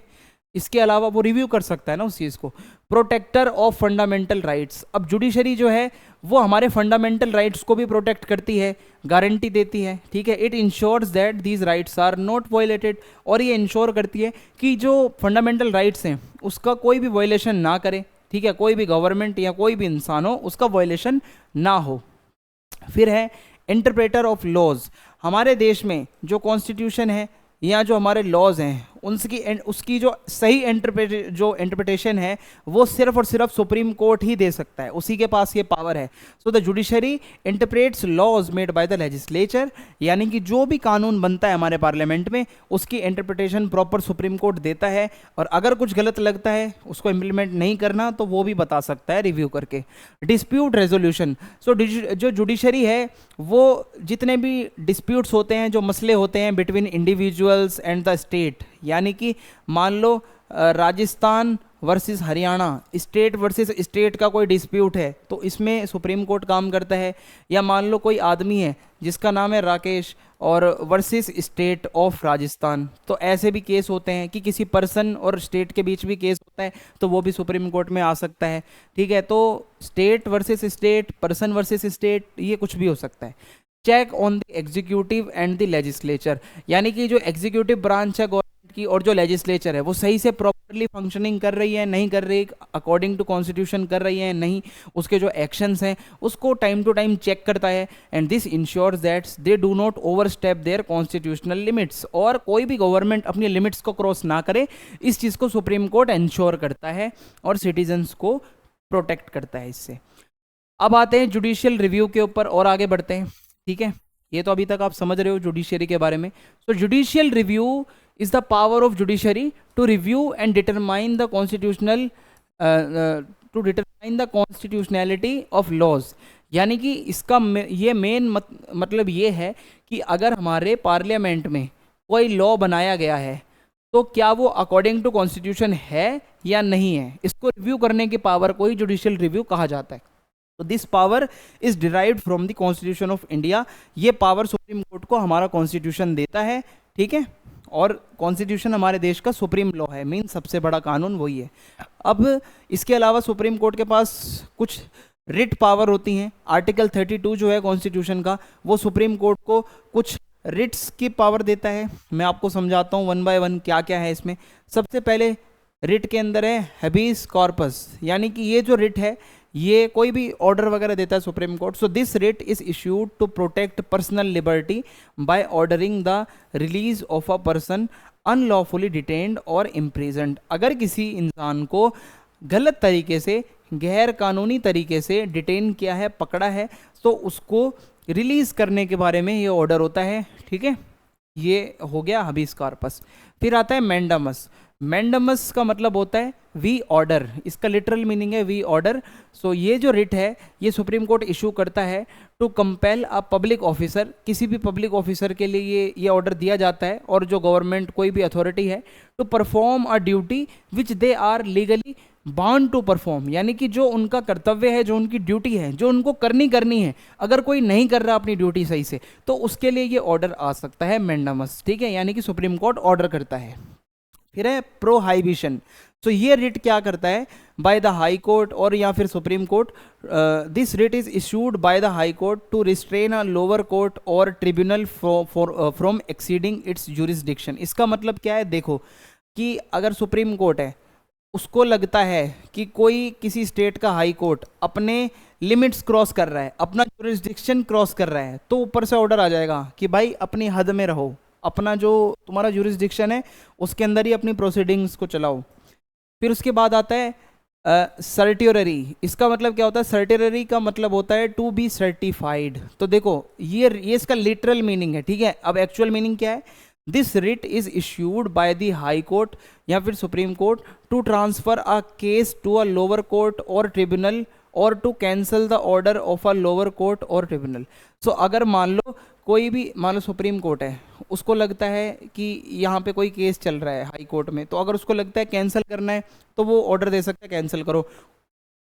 इसके अलावा वो रिव्यू कर सकता है ना उस चीज़ को। प्रोटेक्टर ऑफ फंडामेंटल राइट्स, अब जुडिशरी जो है वो हमारे फंडामेंटल राइट्स को भी प्रोटेक्ट करती है, गारंटी देती है, ठीक है। It ensures that these rights are not violated, और ये इंश्योर करती है कि जो फंडामेंटल राइट्स हैं उसका कोई भी वायलेशन ना करे, ठीक है, कोई भी गवर्नमेंट या कोई भी इंसान हो उसका वायलेशन ना हो। फिर है इंटरप्रेटर ऑफ लॉज। हमारे देश में जो कॉन्स्टिट्यूशन है या जो हमारे लॉज हैं उसकी जो सही इंटरप्रिटेशन है वो सिर्फ और सिर्फ सुप्रीम कोर्ट ही दे सकता है, उसी के पास ये पावर है। So the judiciary interprets laws made by the legislature, यानी कि जो भी कानून बनता है हमारे पार्लियामेंट में उसकी इंटरप्रिटेशन प्रॉपर सुप्रीम कोर्ट देता है, और अगर कुछ गलत लगता है उसको इम्प्लीमेंट नहीं करना तो वो भी बता सकता है रिव्यू करके। डिस्प्यूट रेजोल्यूशन, सो जो जुडिशरी है वो जितने भी डिस्प्यूट्स होते हैं, जो मसले होते हैं between individuals and the state, यानी कि मान लो Rajasthan versus Haryana, state versus state का कोई डिस्प्यूट है तो इसमें सुप्रीम कोर्ट काम करता है। या मान लो कोई आदमी है जिसका नाम है राकेश और वर्सेस स्टेट ऑफ राजस्थान, तो ऐसे भी केस होते हैं कि किसी पर्सन और स्टेट के बीच भी केस होता है तो वो भी सुप्रीम कोर्ट में आ सकता है, ठीक है। तो state versus state, person versus state, ये कुछ भी हो सकता है। Check on the executive and the legislature, यानी कि जो एग्जीक्यूटिव ब्रांच है गवर्नमेंट की और जो लेजिस्लेचर है वो सही से प्रॉपरली फंक्शनिंग कर रही है नहीं कर रही, अकॉर्डिंग टू कॉन्स्टिट्यूशन कर रही है नहीं, उसके जो एक्शंस हैं उसको टाइम टू टाइम चेक करता है। And this ensures that they do not overstep their constitutional limits, और कोई भी गवर्नमेंट अपनी लिमिट्स को क्रॉस ना करे, इस चीज़ को सुप्रीम कोर्ट इंश्योर करता है और सिटीजन्स को प्रोटेक्ट करता है इससे। अब आते हैं जुडिशियल रिव्यू के ऊपर और आगे बढ़ते हैं, ठीक है। ये तो अभी तक आप समझ रहे हो जुडिशरी के बारे में। So judicial review is the power of judiciary to review and determine the constitutional to determine the constitutionality of laws, यानी कि इसका ये मेन मतलब ये है कि अगर हमारे पार्लियामेंट में कोई लॉ बनाया गया है तो क्या वो अकॉर्डिंग टू कॉन्स्टिट्यूशन है या नहीं है, इसको रिव्यू करने की पावर को ही जुडिशियल रिव्यू कहा जाता है। तो this power is derived from the constitution of India, ये पावर सुप्रीम कोर्ट को हमारा कॉन्स्टिट्यूशन देता है, ठीक है। और कॉन्स्टिट्यूशन हमारे देश का सुप्रीम लॉ है, मीन सबसे बड़ा कानून वही है। अब इसके अलावा सुप्रीम कोर्ट के पास कुछ रिट पावर होती हैं। आर्टिकल 32 जो है कॉन्स्टिट्यूशन का वो सुप्रीम कोर्ट को कुछ रिट्स की पावर देता है। मैं आपको समझाता हूँ वन बाय वन क्या क्या है इसमें। सबसे पहले रिट के अंदर है हैबीस कॉर्पस, यानी कि ये जो रिट है ये कोई भी ऑर्डर वगैरह देता है Supreme Court. So this writ is issued to protect personal liberty by ordering the release of a person unlawfully detained और इम्प्रिजन्ड। अगर किसी इंसान को गलत तरीके से, गैर कानूनी तरीके से डिटेन किया है, पकड़ा है, तो उसको रिलीज करने के बारे में ये ऑर्डर होता है, ठीक है। ये हो गया हबीस कॉर्पस। फिर आता है मैंडामस। मैंडामस का मतलब होता है वी ऑर्डर, इसका लिटरल मीनिंग है वी ऑर्डर। सो ये जो रिट है ये सुप्रीम कोर्ट इशू करता है to compel a public officer, किसी भी पब्लिक ऑफिसर के लिए ये ऑर्डर दिया जाता है, और जो गवर्नमेंट कोई भी अथॉरिटी है, to perform a duty which they are legally bound to perform, यानी कि जो उनका कर्तव्य है, जो उनकी ड्यूटी है, जो उनको करनी है, अगर कोई नहीं कर रहा अपनी ड्यूटी सही से तो उसके लिए ये ऑर्डर आ सकता है मैंडामस, ठीक है, यानी कि सुप्रीम कोर्ट ऑर्डर करता है। फिर है प्रोहाइबिशन। तो ये रिट क्या करता है, बाय द हाई कोर्ट और या फिर supreme court, this writ is issued by the high court to restrain a lower court और tribunal from exceeding its jurisdiction. इसका मतलब क्या है, देखो कि अगर सुप्रीम कोर्ट है उसको लगता है कि कोई किसी स्टेट का हाई कोर्ट अपने लिमिट्स क्रॉस कर रहा है, अपना जुरिस्डिक्शन क्रॉस कर रहा है, तो ऊपर से ऑर्डर आ जाएगा कि भाई अपनी हद में रहो, अपना जो तुम्हारा जुरिस्डिक्शन है उसके अंदर ही अपनी प्रोसीडिंग्स को चलाओ। फिर उसके बाद आता है सर्टियररी। इसका मतलब क्या होता है? सर्टियररी का मतलब होता है टू बी सर्टिफाइड। तो देखो ये इसका लिटरल मीनिंग है, ठीक है। अब एक्चुअल मीनिंग क्या है? This writ is issued by the high Court या फिर supreme Court to transfer a case to a lower court और ट्रिब्यूनल और to cancel the order of a lower court और ट्रिब्यूनल। सो अगर मान लो कोई भी, मान लो सुप्रीम कोर्ट है, उसको लगता है कि यहाँ पे कोई केस चल रहा है हाई कोर्ट में, तो अगर उसको लगता है कैंसिल करना है तो वो ऑर्डर दे सकता है कैंसिल करो।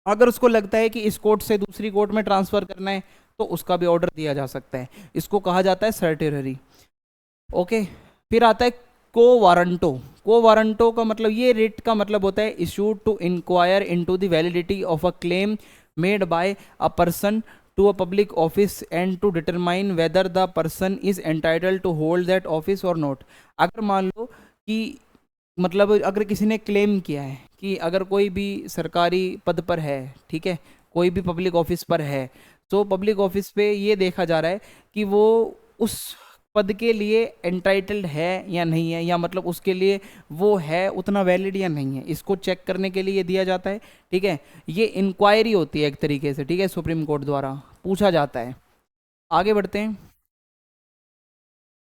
अगर उसको लगता है कि इस कोर्ट से दूसरी कोर्ट में ट्रांसफर करना है तो उसका भी ऑर्डर दिया जा सकता है। इसको कहा जाता है सर्टियररी। ओके, फिर आता है को वारंटो। को वारंटो का मतलब, ये रिट का मतलब होता है issued to inquire into the validity of a claim made by a person to a public office and to determine whether the person is entitled to hold that office or not। अगर मान लो कि मतलब अगर किसी ने claim किया है कि अगर कोई भी सरकारी पद पर है, ठीक है, कोई भी पब्लिक ऑफिस पर है, तो पब्लिक ऑफिस पे ये देखा जा रहा है कि वो उस पद के लिए एंटाइटल्ड है या नहीं है, या मतलब उसके लिए वो है उतना वैलिड या नहीं है, इसको चेक करने के लिए ये दिया जाता है, ठीक है। ये इंक्वायरी होती है एक तरीके से, ठीक है, सुप्रीम कोर्ट द्वारा पूछा जाता है। आगे बढ़ते हैं।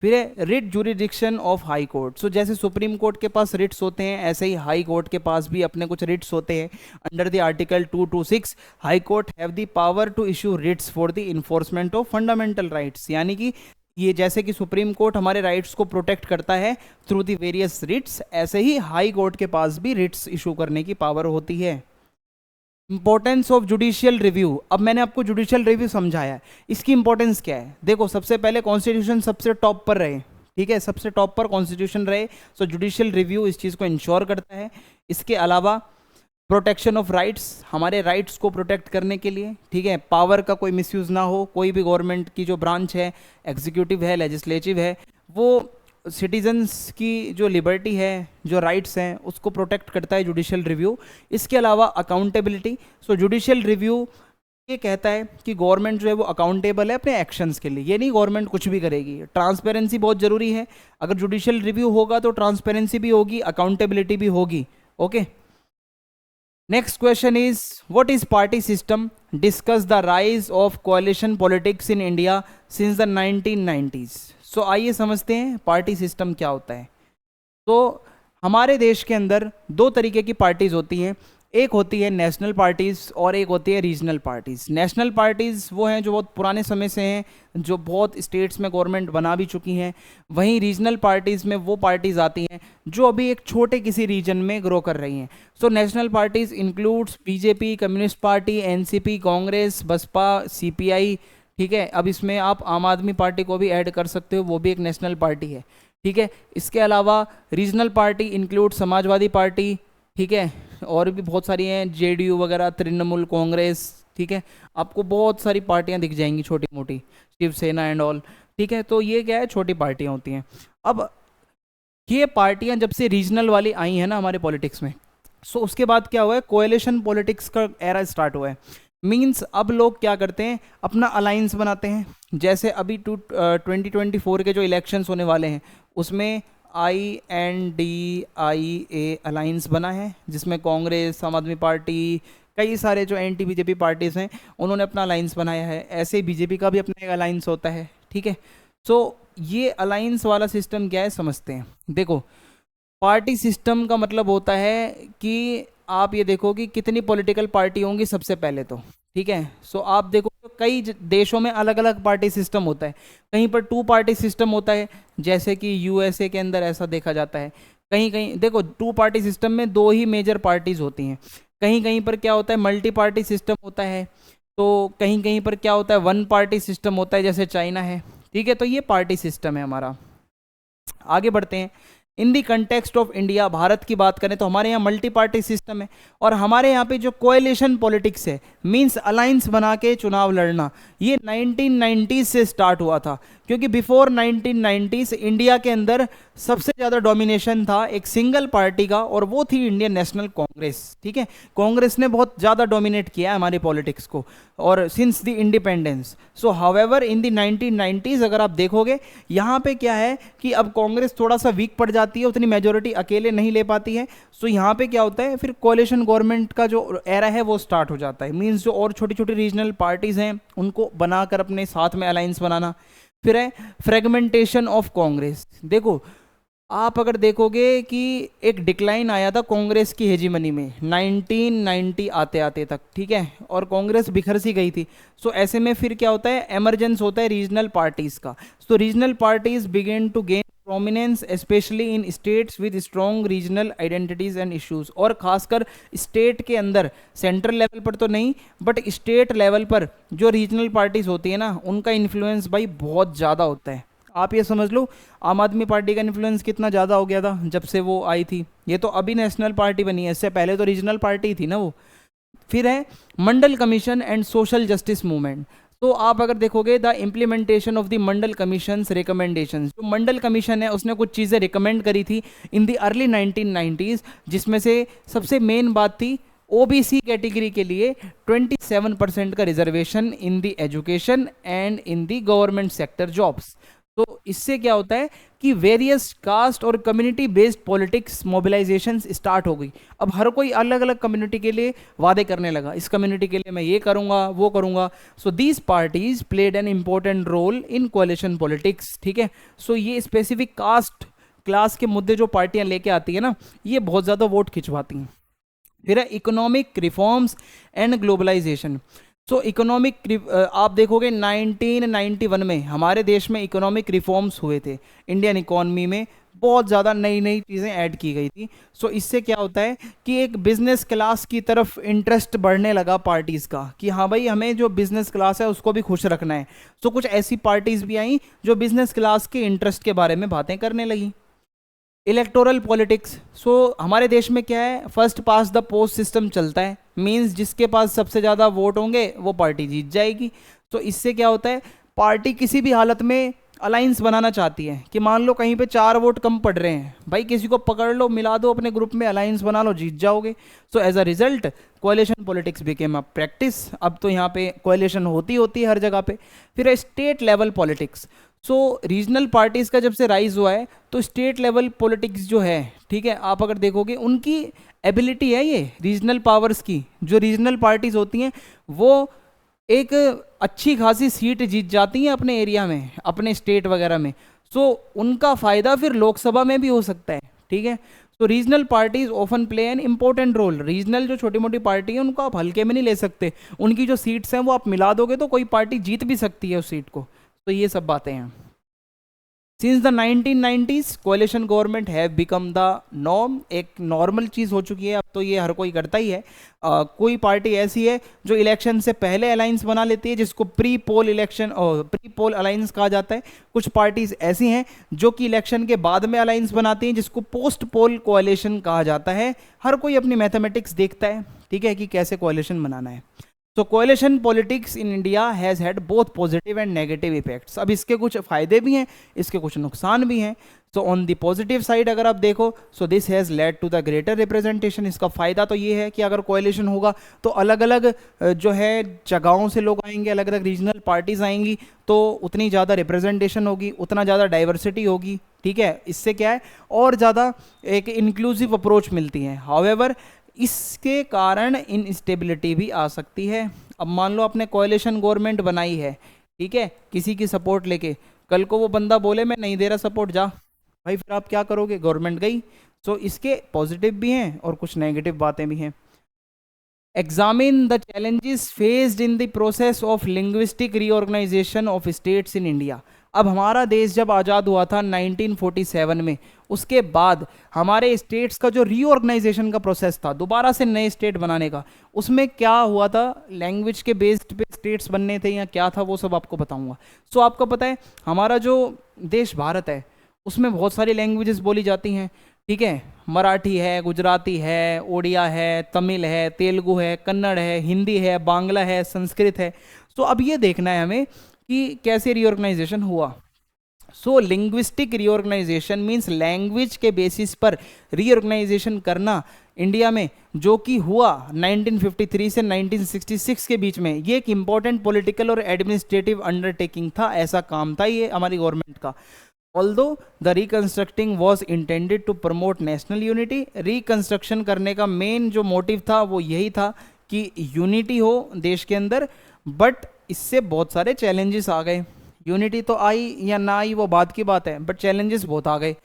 फिर है writ jurisdiction of high court. So जैसे सुप्रीम कोर्ट के पास रिट्स होते हैं, ऐसे ही हाई कोर्ट के पास भी अपने कुछ रिट्स होते हैं। Under the article 226 High Court have the power to issue writs for the enforcement of fundamental rights. यानी कि ये जैसे कि सुप्रीम कोर्ट हमारे राइट्स को प्रोटेक्ट करता है थ्रू द वेरियस रिट्स, ऐसे ही हाई कोर्ट के पास भी रिट्स इशू करने की पावर होती है। Importance of judicial review. अब मैंने आपको जुडिशियल रिव्यू समझाया, इसकी इंपॉर्टेंस क्या है? देखो सबसे पहले कॉन्स्टिट्यूशन सबसे टॉप पर रहे, ठीक है, सबसे टॉप पर कॉन्स्टिट्यूशन रहे, सो जुडिशियल रिव्यू इस चीज़ को इंश्योर करता है। इसके अलावा प्रोटेक्शन ऑफ राइट्स, हमारे राइट्स को प्रोटेक्ट करने के लिए, ठीक है, पावर का कोई मिसयूज़ ना हो, कोई भी गवर्नमेंट की जो ब्रांच है, एग्जीक्यूटिव है, लेजिस्लेटिव है, वो सिटीजन्स की जो लिबर्टी है, जो राइट्स हैं, उसको प्रोटेक्ट करता है जुडिशियल रिव्यू। इसके अलावा अकाउंटेबिलिटी। सो जुडिशियल रिव्यू ये कहता है कि गवर्नमेंट जो है वो अकाउंटेबल है अपने एक्शंस के लिए, ये नहीं गवर्नमेंट कुछ भी करेगी। ट्रांसपेरेंसी बहुत ज़रूरी है, अगर जुडिशियल रिव्यू होगा तो ट्रांसपेरेंसी भी होगी, अकाउंटेबिलिटी भी होगी। Okay, next question is what is party system? Discuss the rise of कोalition politics in India since the 1990s। सो आइए समझते हैं पार्टी सिस्टम क्या होता है। तो हमारे देश के अंदर दो तरीके की पार्टीज होती हैं, एक होती है नेशनल पार्टीज़ और एक होती है रीजनल पार्टीज़। नेशनल पार्टीज़ वो हैं जो बहुत पुराने समय से हैं, जो बहुत स्टेट्स में गवर्नमेंट बना भी चुकी हैं। वहीं रीजनल पार्टीज़ में वो पार्टीज़ आती हैं जो अभी एक छोटे किसी रीजन में ग्रो कर रही हैं। So national parties includes BJP, communist party, NCP, Congress, Baspa, CPI, ठीक है। अब इसमें आप आम आदमी पार्टी को भी ऐड कर सकते हो, वो भी एक नेशनल पार्टी है, ठीक है। इसके अलावा regional party include Samajwadi party, ठीक है, और भी बहुत सारी हैं, जेडीयू वगैरह, तृणमूल कांग्रेस, ठीक है। आपको बहुत सारी पार्टियां दिख जाएंगी छोटी मोटी, शिवसेना एंड ऑल, ठीक है। तो ये क्या है, छोटी पार्टियां होती हैं। अब ये पार्टियां जब से रीजनल वाली आई हैं ना हमारे पॉलिटिक्स में, सो उसके बाद क्या हुआ है, कोएलिशन पॉलिटिक्स का एरा स्टार्ट हुआ है। मीन्स अब लोग क्या करते हैं, अपना अलाइंस बनाते हैं। जैसे अभी 2024 के जो इलेक्शंस होने वाले हैं उसमें INDIA अलाइंस बना है, जिसमें कांग्रेस, आम आदमी पार्टी, कई सारे जो एंटी बीजेपी पार्टीज़ हैं उन्होंने अपना अलाइंस बनाया है। ऐसे बीजेपी का भी अपना एक अलाइंस होता है, ठीक है। सो ये अलाइंस वाला सिस्टम क्या है समझते हैं। देखो पार्टी सिस्टम का मतलब होता है कि आप ये देखो कि कितनी पॉलिटिकल पार्टी होंगी सबसे पहले तो, ठीक है। सो आप देखो तो कई देशों में अलग अलग पार्टी सिस्टम होता है। कहीं पर 2 पार्टी सिस्टम होता है, जैसे कि यूएसए के अंदर ऐसा देखा जाता है। कहीं कहीं देखो 2 पार्टी सिस्टम में 2 ही मेजर पार्टीज होती हैं। कहीं कहीं पर क्या होता है, मल्टी पार्टी सिस्टम होता है। तो कहीं कहीं पर क्या होता है, 1 पार्टी सिस्टम होता है, जैसे चाइना है, ठीक है। तो ये पार्टी सिस्टम है हमारा। आगे बढ़ते हैं। इन दी कंटेक्स्ट ऑफ इंडिया, भारत की बात करें तो हमारे यहाँ मल्टी पार्टी सिस्टम है, और हमारे यहाँ पे जो कोएलिशन पॉलिटिक्स है, मींस अलायंस बना के चुनाव लड़ना, ये 1990 से स्टार्ट हुआ था। क्योंकि बिफोर 1990s इंडिया के अंदर सबसे ज़्यादा डोमिनेशन था एक सिंगल पार्टी का, और वो थी इंडियन नेशनल कांग्रेस। ठीक है, कांग्रेस ने बहुत ज़्यादा डोमिनेट किया है हमारी पॉलिटिक्स को, और since the independence. So however in the 1990s अगर आप देखोगे यहाँ पे क्या है कि अब कांग्रेस थोड़ा सा वीक पड़ जाती है, उतनी मेजोरिटी अकेले नहीं ले पाती है। सो यहाँ पे क्या होता है, फिर कोalition गवर्नमेंट का जो एरा है वो स्टार्ट हो जाता है। मीन्स जो और छोटी छोटी रीजनल पार्टीज हैं उनको बनाकर अपने साथ में अलायंस बनाना। फिर है फ्रेगमेंटेशन ऑफ कांग्रेस। देखो आप अगर देखोगे कि एक डिक्लाइन आया था कांग्रेस की हेजीमनी में 1990 आते आते तक, ठीक है, और कांग्रेस बिखर सी गई थी। सो ऐसे में फिर क्या होता है, एमरजेंस होता है रीजनल पार्टीज का। So regional parties begin to gain prominence especially in states with strong regional identities and issues, और खासकर स्टेट के अंदर, सेंट्रल लेवल पर तो नहीं बट स्टेट लेवल पर जो रीजनल पार्टीज होती है ना, उनका इन्फ्लुएंस भाई बहुत ज़्यादा होता है। आप ये समझ लो आम आदमी पार्टी का इन्फ्लुएंस कितना ज़्यादा हो गया था जब से वो आई थी। ये तो अभी नेशनल पार्टी बनी है, इससे पहले तो रीजनल पार्टी थी ना वो। फिर है Mandal commission and social justice movement. तो आप अगर देखोगे the implementation of the Mandal commission recommendations, जो मंडल कमीशन है उसने कुछ चीज़ें रिकमेंड करी थी इन द अर्ली 1990s, जिसमें से सबसे मेन बात थी ओबीसी कैटेगरी के लिए 27% का reservation in the education and in the government sector jobs. तो इससे क्या होता है कि वेरियस कास्ट और community based politics mobilisation start हो गई। अब हर कोई अलग अलग कम्युनिटी के लिए वादे करने लगा, इस कम्युनिटी के लिए मैं ये करूंगा वो करूंगा। So these parties played an important role in कोalition पॉलिटिक्स। ठीक है, सो ये स्पेसिफिक कास्ट क्लास के मुद्दे जो पार्टियां लेके आती है ना, ये बहुत ज़्यादा वोट खिंचवाती हैं। फिर है economic reforms and globalisation. So economic आप देखोगे 1991 में हमारे देश में इकोनॉमिक रिफॉर्म्स हुए थे। इंडियन इकोनॉमी में बहुत ज़्यादा नई नई चीज़ें ऐड की गई थी। सो इससे क्या होता है कि एक बिजनेस क्लास की तरफ इंटरेस्ट बढ़ने लगा पार्टीज़ का, कि हाँ भाई हमें जो बिजनेस क्लास है उसको भी खुश रखना है। सो कुछ ऐसी पार्टीज़ भी आई जो बिजनेस क्लास के इंटरेस्ट के बारे में बातें करने लगी। Electoral politics. सो हमारे देश में क्या है, first pass the post system चलता है। मींस जिसके पास सबसे ज़्यादा वोट होंगे वो पार्टी जीत जाएगी। तो इससे क्या होता है, पार्टी किसी भी हालत में अलाइंस बनाना चाहती है कि मान लो कहीं पे 4 वोट कम पड़ रहे हैं, भाई किसी को पकड़ लो, मिला दो अपने ग्रुप में, अलाइंस बना लो, जीत जाओगे। सो एज अ रिजल्ट कोalition पॉलिटिक्स बिकेम अ प्रैक्टिस। अब तो यहाँ पे कोalition होती है हर जगह पे। फिर स्टेट लेवल पॉलिटिक्स। सो रीजनल पार्टीज़ का जब से राइज हुआ है तो स्टेट लेवल पॉलिटिक्स जो है, ठीक है, आप अगर देखोगे उनकी एबिलिटी है ये रीजनल पावर्स की। जो रीजनल पार्टीज़ होती हैं वो एक अच्छी खासी सीट जीत जाती हैं अपने एरिया में, अपने स्टेट वगैरह में। सो उनका फ़ायदा फिर लोकसभा में भी हो सकता है। ठीक है, so regional parties often play an important role. Regional जो छोटी मोटी पार्टी है उनको आप हल्के में नहीं ले सकते, उनकी जो सीट्स हैं वो आप मिला दोगे तो कोई पार्टी जीत भी सकती है उस सीट को। तो ये सब बातें हैं। Since the 1990s कोalition government have become the norm. एक नॉर्मल चीज़ हो चुकी है, अब तो ये हर कोई करता ही है। कोई पार्टी ऐसी है जो इलेक्शन से पहले अलायंस बना लेती है, जिसको प्री पोल इलेक्शन और प्री पोल अलायंस कहा जाता है। कुछ पार्टीज ऐसी हैं जो कि इलेक्शन के बाद में अलायंस बनाती हैं, जिसको पोस्ट पोल कोalition कहा जाता है। हर कोई अपनी मैथमेटिक्स देखता है, ठीक है, कि कैसे कोalition बनाना है। So coalition politics in India has had both positive and negative effects. अब इसके कुछ फ़ायदे भी हैं, इसके कुछ नुकसान भी हैं। So on the positive side अगर आप देखो, so this has led to the greater representation. इसका फ़ायदा तो ये है कि अगर कोalition होगा तो अलग अलग जो है जगहों से लोग आएंगे, अलग अलग रीजनल पार्टीज़ आएंगी, तो उतनी ज़्यादा रिप्रेजेंटेशन होगी, उतना ज़्यादा डाइवर्सिटी होगी। ठीक है, इससे क्या है और ज़्यादा एक इंक्लूसिव अप्रोच मिलती है। हाउएवर इसके कारण इनस्टेबिलिटी भी आ सकती है। अब मान लो आपने कोalition गवर्नमेंट बनाई है, ठीक है, किसी की सपोर्ट लेके, कल को वो बंदा बोले मैं नहीं दे रहा सपोर्ट, जा भाई, फिर आप क्या करोगे, गवर्नमेंट गई। सो इसके पॉजिटिव भी हैं और कुछ नेगेटिव बातें भी हैं। Examine the challenges faced in the process of linguistic reorganisation of states in India. अब हमारा देश जब आज़ाद हुआ था 1947 में, उसके बाद हमारे स्टेट्स का जो रीऑर्गेनाइजेशन का प्रोसेस था, दोबारा से नए स्टेट बनाने का, उसमें क्या हुआ था, लैंग्वेज के बेस्ड पे स्टेट्स बनने थे या क्या था, वो सब आपको बताऊंगा। सो आपको पता है हमारा जो देश भारत है उसमें बहुत सारी लैंग्वेजेस बोली जाती हैं। ठीक है, मराठी है, गुजराती है, ओडिया है, तमिल है, तेलुगु है, कन्नड़ है, हिंदी है, बांग्ला है, संस्कृत है। तो अब ये देखना है हमें कि कैसे रीऑर्गेनाइजेशन हुआ। सो लिंग्विस्टिक रीऑर्गेनाइजेशन मीन्स लैंग्वेज के बेसिस पर रीऑर्गेनाइजेशन करना इंडिया में, जो कि हुआ 1953 से 1966 के बीच में, ये एक इंपॉर्टेंट पॉलिटिकल और एडमिनिस्ट्रेटिव अंडरटेकिंग था, ऐसा काम था ये हमारी गवर्नमेंट का। Although the reconstructing was intended to promote national unity, reconstruction करने का मेन जो मोटिव था वो यही था कि यूनिटी हो देश के अंदर, बट इससे बहुत सारे चैलेंजेस आ गए। यूनिटी तो आई या ना आई वो बात की बात है, बट चैलेंजेस बहुत आ गए।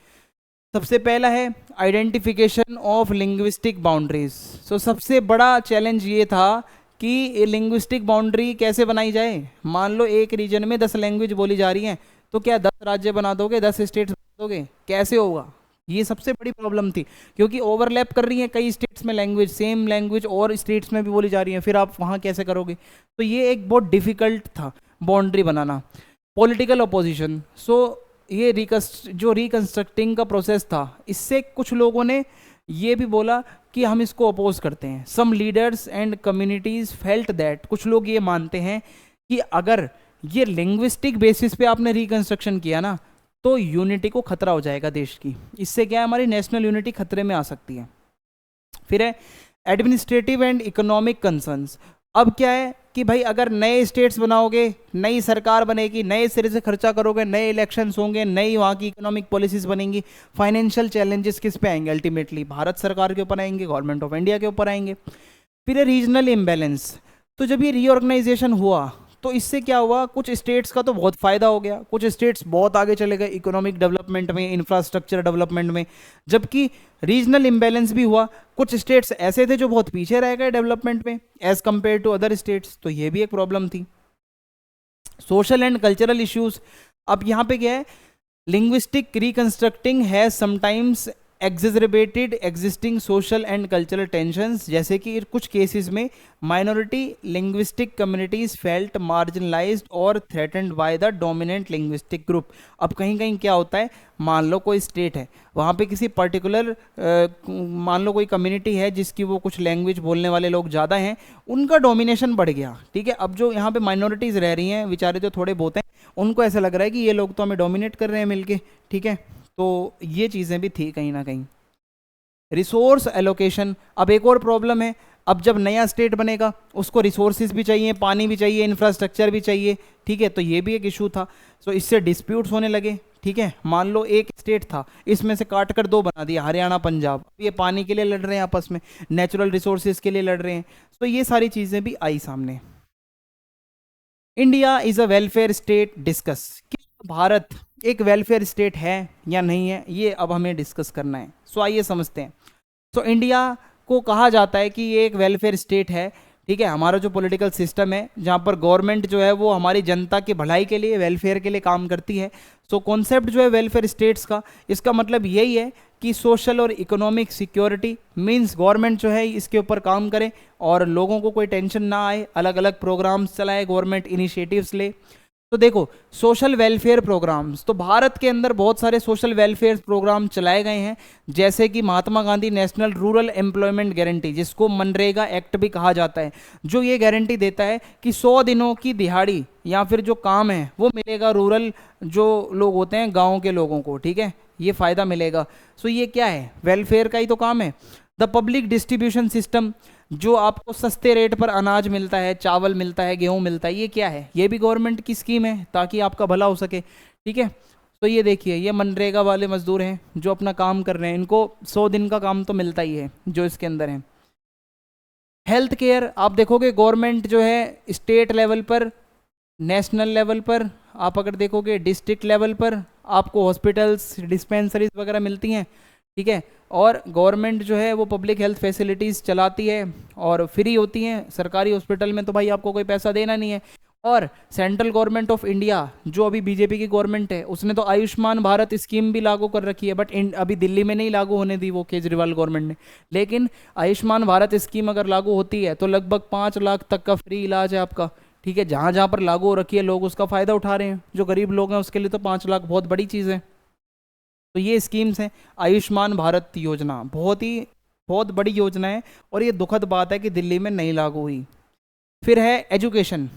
सबसे पहला है आइडेंटिफिकेशन ऑफ लिंग्विस्टिक बाउंड्रीज। सो सबसे बड़ा चैलेंज ये था कि लिंग्विस्टिक बाउंड्री कैसे बनाई जाए। मान लो एक रीजन में 10 लैंग्वेज बोली जा रही हैं, तो क्या 10 राज्य बना दोगे, 10 स्टेट्स बना दोगे, कैसे होगा? ये सबसे बड़ी प्रॉब्लम थी, क्योंकि ओवरलैप कर रही है कई स्टेट्स में लैंग्वेज, सेम लैंग्वेज और स्टेट्स में भी बोली जा रही है, फिर आप वहाँ कैसे करोगे? तो ये एक बहुत डिफिकल्ट था बाउंड्री बनाना। पॉलिटिकल अपोजिशन, सो ये जो रिकंस्ट्रक्टिंग का प्रोसेस था, इससे कुछ लोगों ने ये भी बोला कि हम इसको अपोज करते हैं। Some leaders and communities felt that, कुछ लोग ये मानते हैं कि अगर ये लिंग्विस्टिक बेसिस पे आपने रिकंस्ट्रक्शन किया ना, तो यूनिटी को खतरा हो जाएगा देश की, इससे क्या है हमारी नेशनल यूनिटी खतरे में आ सकती है। फिर है एडमिनिस्ट्रेटिव एंड इकोनॉमिक कंसर्न्स। अब क्या है कि भाई अगर नए स्टेट्स बनाओगे, नई सरकार बनेगी, नए सिरे से खर्चा करोगे, नए इलेक्शंस होंगे, नई वहाँ की इकोनॉमिक पॉलिसीज बनेंगी, फाइनेंशियल चैलेंजेस किस पे आएंगे? अल्टीमेटली भारत सरकार के ऊपर आएंगे, गवर्नमेंट ऑफ इंडिया के ऊपर आएंगे। फिर रीजनल इम्बैलेंस, तो जब ये रीऑर्गेनाइजेशन हुआ तो इससे क्या हुआ, कुछ स्टेट्स का तो बहुत फायदा हो गया, कुछ स्टेट्स बहुत आगे चले गए इकोनॉमिक डेवलपमेंट में, इंफ्रास्ट्रक्चर डेवलपमेंट में, जबकि रीजनल इम्बैलेंस भी हुआ, कुछ स्टेट्स ऐसे थे जो बहुत पीछे रह गए डेवलपमेंट में as compare to other states, तो ये भी एक प्रॉब्लम थी। सोशल एंड कल्चरल इश्यूज, अब यहाँ पे क्या है, linguistic reconstructing has sometimes exaggerated existing social and cultural tensions, जैसे कि कुछ केसेस में minority linguistic communities felt marginalised और threatened by the dominant linguistic group. अब कहीं कहीं क्या होता है, मान लो कोई स्टेट है, वहाँ पे किसी पर्टिकुलर मान लो कोई कम्युनिटी है जिसकी वो कुछ लैंग्वेज बोलने वाले लोग ज़्यादा हैं, उनका डोमिनेशन बढ़ गया, ठीक है। अब जो यहाँ पे माइनॉरिटीज़ रह रही हैं बेचारे जो थोड़े बहुत हैं, उनको ऐसा लग रहा है कि ये लोग तो हमें डोमिनेट कर रहे हैं मिलके, ठीक है। तो ये चीज़ें भी थी कहीं ना कहीं। रिसोर्स एलोकेशन, अब एक और प्रॉब्लम है, अब जब नया स्टेट बनेगा उसको रिसोर्सेज भी चाहिए, पानी भी चाहिए, इंफ्रास्ट्रक्चर भी चाहिए, ठीक है, तो ये भी एक इशू था। सो इससे डिस्प्यूट्स होने लगे, ठीक है। मान लो एक स्टेट था, इसमें से काट कर 2 बना दिया, हरियाणा पंजाब, ये पानी के लिए लड़ रहे हैं आपस में, नेचुरल रिसोर्सेज के लिए लड़ रहे हैं, तो ये सारी चीज़ें भी आई सामने। India is a welfare state discuss, Bharat एक वेलफेयर स्टेट है या नहीं है, ये अब हमें डिस्कस करना है। सो आइए समझते हैं। सो इंडिया को कहा जाता है कि ये एक वेलफेयर स्टेट है, ठीक है। हमारा जो पॉलिटिकल सिस्टम है जहाँ पर गवर्नमेंट जो है वो हमारी जनता की भलाई के लिए, वेलफेयर के लिए काम करती है। सो कॉन्सेप्ट जो है वेलफेयर स्टेट्स का, इसका मतलब यही है कि सोशल और इकोनॉमिक सिक्योरिटी मींस गवर्नमेंट जो है इसके ऊपर काम करे और लोगों को कोई टेंशन ना आए, अलग अलग प्रोग्राम्स चलाए, गवर्नमेंट इनिशिएटिव्स ले। तो देखो सोशल वेलफेयर प्रोग्राम्स, तो भारत के अंदर बहुत सारे सोशल वेलफेयर प्रोग्राम चलाए गए हैं, जैसे कि Mahatma Gandhi national rural employment guarantee, जिसको मनरेगा एक्ट भी कहा जाता है, जो ये गारंटी देता है कि 100 दिनों की दिहाड़ी या फिर जो काम है वो मिलेगा रूरल जो लोग होते हैं गाँव के लोगों को, ठीक है, ये फ़ायदा मिलेगा। सो ये क्या है, वेलफेयर का ही तो काम है। द पब्लिक डिस्ट्रीब्यूशन सिस्टम, जो आपको सस्ते रेट पर अनाज मिलता है, चावल मिलता है, गेहूं मिलता है, ये क्या है, ये भी गवर्नमेंट की स्कीम है ताकि आपका भला हो सके, ठीक है। तो ये देखिए, ये मनरेगा वाले मजदूर हैं जो अपना काम कर रहे हैं, इनको 100 दिन का काम तो मिलता ही है जो इसके अंदर है। हेल्थ केयर, आप देखोगे गवर्नमेंट जो है स्टेट लेवल पर, नेशनल लेवल पर, आप अगर देखोगे डिस्ट्रिक्ट लेवल पर आपको हॉस्पिटल्स, डिस्पेंसरीज वगैरह मिलती हैं, ठीक है। और गवर्नमेंट जो है वो पब्लिक हेल्थ फैसिलिटीज़ चलाती है और फ्री होती हैं। सरकारी हॉस्पिटल में तो भाई आपको कोई पैसा देना नहीं है। और सेंट्रल गवर्नमेंट ऑफ इंडिया, जो अभी बीजेपी की गवर्नमेंट है, उसने तो आयुष्मान भारत स्कीम भी लागू कर रखी है, बट अभी दिल्ली में नहीं लागू होने दी वो केजरीवाल गवर्नमेंट ने। लेकिन आयुष्मान भारत स्कीम अगर लागू होती है तो लगभग 5 लाख तक का फ्री इलाज है आपका, ठीक है। जहाँ जहाँ पर लागू हो रखी है लोग उसका फ़ायदा उठा रहे हैं, जो गरीब लोग हैं उसके लिए तो 5 लाख बहुत बड़ी चीज़ है। तो ये स्कीम्स हैं। आयुष्मान भारत योजना बहुत बड़ी योजना है और ये दुखद बात है कि दिल्ली में नहीं लागू हुई। फिर है एजुकेशन।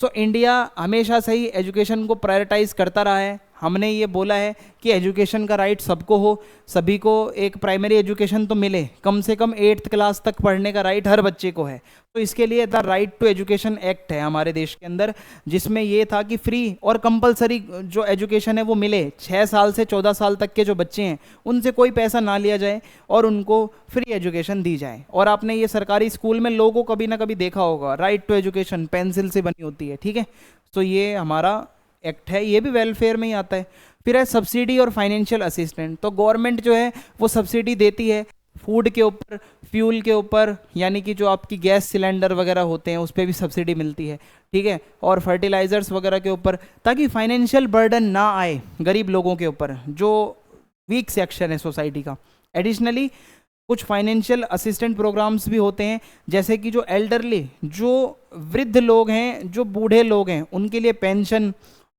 सो इंडिया हमेशा से ही एजुकेशन को प्रायोरिटाइज करता रहा है, हमने ये बोला है कि एजुकेशन का राइट सबको हो, सभी को एक प्राइमरी एजुकेशन तो मिले, कम से कम 8th क्लास तक पढ़ने का राइट हर बच्चे को है। तो इसके लिए the right to education act है हमारे देश के अंदर, जिसमें ये था कि फ्री और कंपलसरी जो एजुकेशन है वो मिले। 6 साल से 14 साल तक के जो बच्चे हैं उनसे कोई पैसा ना लिया जाए और उनको फ्री एजुकेशन दी जाए। और आपने ये सरकारी स्कूल में लोगों कभी ना कभी देखा होगा, राइट टू एजुकेशन पेंसिल से बनी होती है, ठीक है। तो ये हमारा एक्ट है, ये भी वेलफेयर में ही आता है। फिर है सब्सिडी और फाइनेंशियल असिस्टेंट। तो गवर्नमेंट जो है वो सब्सिडी देती है फूड के ऊपर, फ्यूल के ऊपर, यानी कि जो आपकी गैस सिलेंडर वगैरह होते हैं उस पर भी सब्सिडी मिलती है, ठीक है, और फर्टिलाइजर्स वगैरह के ऊपर, ताकि फाइनेंशियल बर्डन ना आए गरीब लोगों के ऊपर जो वीक सेक्शन है सोसाइटी का। एडिशनली कुछ फाइनेंशियल असिस्टेंट प्रोग्राम्स भी होते हैं, जैसे कि जो एल्डरली, जो वृद्ध लोग हैं, जो बूढ़े लोग हैं, उनके लिए पेंशन,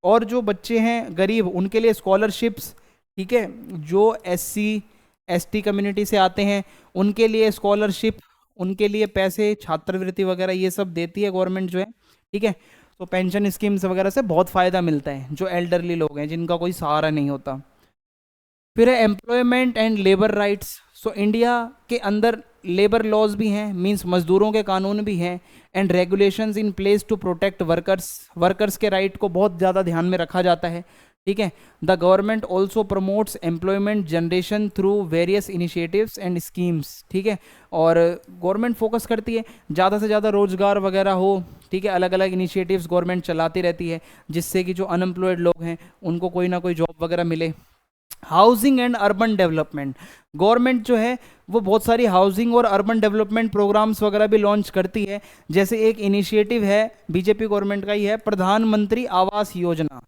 और जो बच्चे हैं गरीब उनके लिए स्कॉलरशिप्स, ठीक है, जो SC ST कम्युनिटी से आते हैं उनके लिए स्कॉलरशिप, उनके लिए पैसे, छात्रवृत्ति वगैरह ये सब देती है गवर्नमेंट जो है, ठीक है। तो पेंशन स्कीम्स वगैरह से बहुत फ़ायदा मिलता है जो एल्डरली लोग हैं जिनका कोई सहारा नहीं होता। फिर है employment and labour rights. So India के अंदर लेबर लॉज भी हैं, मींस मजदूरों के कानून भी हैं, and regulations in place to protect workers के राइट को बहुत ज़्यादा ध्यान में रखा जाता है, ठीक है। The government also promotes employment generation through various initiatives and schemes, ठीक है। और गवर्नमेंट फोकस करती है ज़्यादा से ज़्यादा रोजगार वगैरह हो, ठीक है, अलग अलग इनिशिएटिव्स गवर्नमेंट चलाती रहती है जिससे कि जो अनएम्प्लॉयड लोग हैं उनको कोई ना कोई जॉब वगैरह मिले। Housing and urban development, government जो है वो बहुत सारी हाउसिंग और अर्बन डेवलपमेंट प्रोग्राम्स वगैरह भी लॉन्च करती है। जैसे एक इनिशिएटिव है बीजेपी गवर्नमेंट का ही है, प्रधानमंत्री आवास योजना।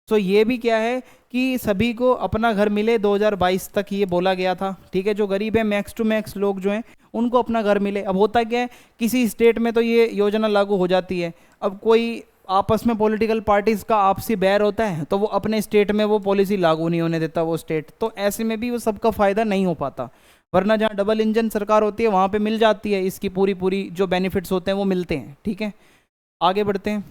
तो ये भी क्या है कि सभी को अपना घर मिले, 2022 तक ये बोला गया था, ठीक है। जो गरीब है, मैक्स टू मैक्स लोग जो हैं उनको अपना घर मिले। अब होता क्या है, किसी स्टेट में तो ये योजना लागू हो जाती है, अब कोई आपस में पॉलिटिकल पार्टीज का आपसी बैर होता है तो वो अपने स्टेट में वो पॉलिसी लागू नहीं होने देता वो स्टेट, तो ऐसे में भी वो सबका फ़ायदा नहीं हो पाता। वरना जहाँ डबल इंजन सरकार होती है वहाँ पे मिल जाती है, इसकी पूरी पूरी जो बेनिफिट्स होते हैं वो मिलते हैं, ठीक है। आगे बढ़ते हैं।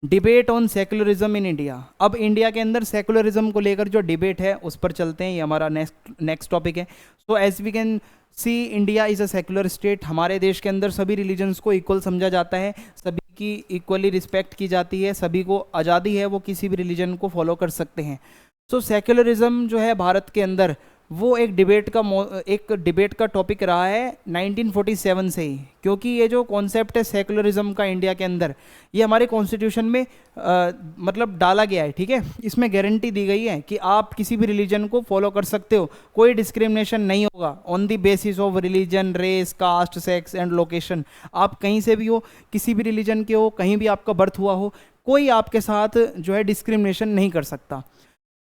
Debate on secularism in India. अब इंडिया के अंदर सेकुलरिज्म को लेकर जो डिबेट है उस पर चलते हैं, ये हमारा नेक्स्ट टॉपिक है। So as we can see, India is a secular state. हमारे देश के अंदर सभी रिलीजन्स को इक्वल समझा जाता है, सभी की इक्वली रिस्पेक्ट की जाती है, सभी को आज़ादी है, वो किसी भी रिलीजन को फॉलो कर सकते हैं। सो सेकुलरिज्म जो है भारत के अंदर वो एक डिबेट का टॉपिक रहा है 1947 से ही, क्योंकि ये जो कॉन्सेप्ट है सेकुलरिज्म का इंडिया के अंदर, ये हमारे कॉन्स्टिट्यूशन में मतलब डाला गया है, ठीक है। इसमें गारंटी दी गई है कि आप किसी भी रिलीजन को फॉलो कर सकते हो, कोई डिस्क्रिमिनेशन नहीं होगा on the basis of religion, race, caste, sex and location. आप कहीं से भी हो, किसी भी रिलीजन के हो, कहीं भी आपका बर्थ हुआ हो, कोई आपके साथ जो है डिस्क्रिमिनेशन नहीं कर सकता।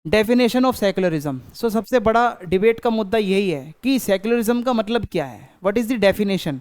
Definition of secularism. सो सबसे बड़ा डिबेट का मुद्दा यही है कि सेकुलरिज्म का मतलब क्या है, व्हाट इज द डेफिनेशन।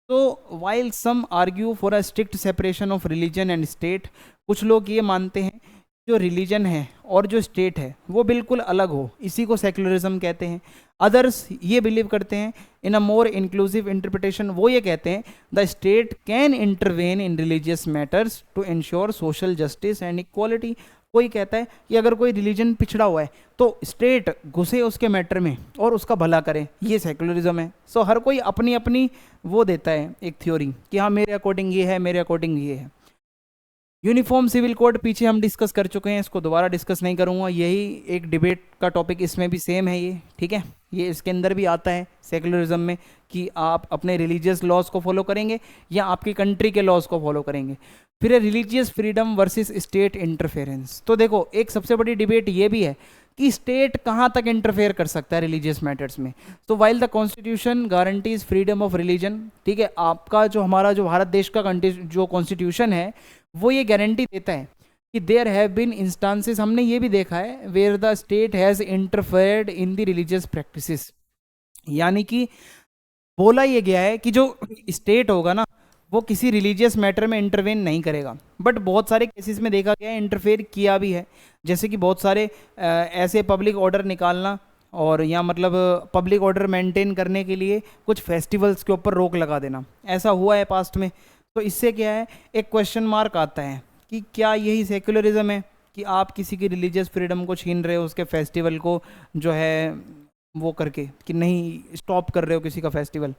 तो while some argue for a strict separation of religion and state, कुछ लोग ये मानते हैं जो रिलीजन है और जो स्टेट है वो बिल्कुल अलग हो, इसी को सेकुलरिज्म कहते हैं। अदर्स ये बिलीव करते हैं इन अ मोर इंक्लूसिव इंटरप्रिटेशन, वो ये कहते हैं the state can intervene in religious matters to ensure social justice and equality. कोई कहता है कि अगर कोई रिलीजन पिछड़ा हुआ है तो स्टेट घुसे उसके मैटर में और उसका भला करे, ये सेकुलरिज्म है। सो हर कोई अपनी अपनी वो देता है एक थ्योरी कि हाँ मेरे अकॉर्डिंग ये है, मेरे अकॉर्डिंग ये है। यूनिफॉर्म सिविल कोड पीछे हम डिस्कस कर चुके हैं, इसको दोबारा डिस्कस नहीं करूँगा, यही एक डिबेट का टॉपिक इसमें भी सेम है ये, ठीक है। ये इसके अंदर भी आता है सेकुलरिज्म में कि आप अपने रिलीजियस लॉज को फॉलो करेंगे या आपकी कंट्री के लॉज को फॉलो करेंगे। फिर है religious freedom versus state interference. तो देखो एक सबसे बड़ी डिबेट ये भी है कि स्टेट कहाँ तक इंटरफेयर कर सकता है रिलीजियस मैटर्स में। तो while the constitution guarantees freedom of religion, ठीक है, आपका जो हमारा जो भारत देश का जो कॉन्स्टिट्यूशन है वो ये गारंटी देता है कि देयर हैव बीन इंस्टांसेस, हमने ये भी देखा है, where the state has interfered in the religious practices. यानी कि बोला ये गया है कि जो स्टेट होगा ना वो किसी रिलीजियस मैटर में इंटरवेन नहीं करेगा, बट बहुत सारे केसेस में देखा गया है इंटरफेयर किया भी है। जैसे कि बहुत सारे ऐसे पब्लिक ऑर्डर निकालना और या मतलब पब्लिक ऑर्डर मेंटेन करने के लिए कुछ फेस्टिवल्स के ऊपर रोक लगा देना, ऐसा हुआ है पास्ट में। तो इससे क्या है, एक क्वेश्चन मार्क आता है कि क्या यही सेक्युलरिज्म है, कि आप किसी की रिलीजियस फ्रीडम को छीन रहे हो, उसके फेस्टिवल को जो है वो करके, कि नहीं स्टॉप कर रहे हो किसी का festival.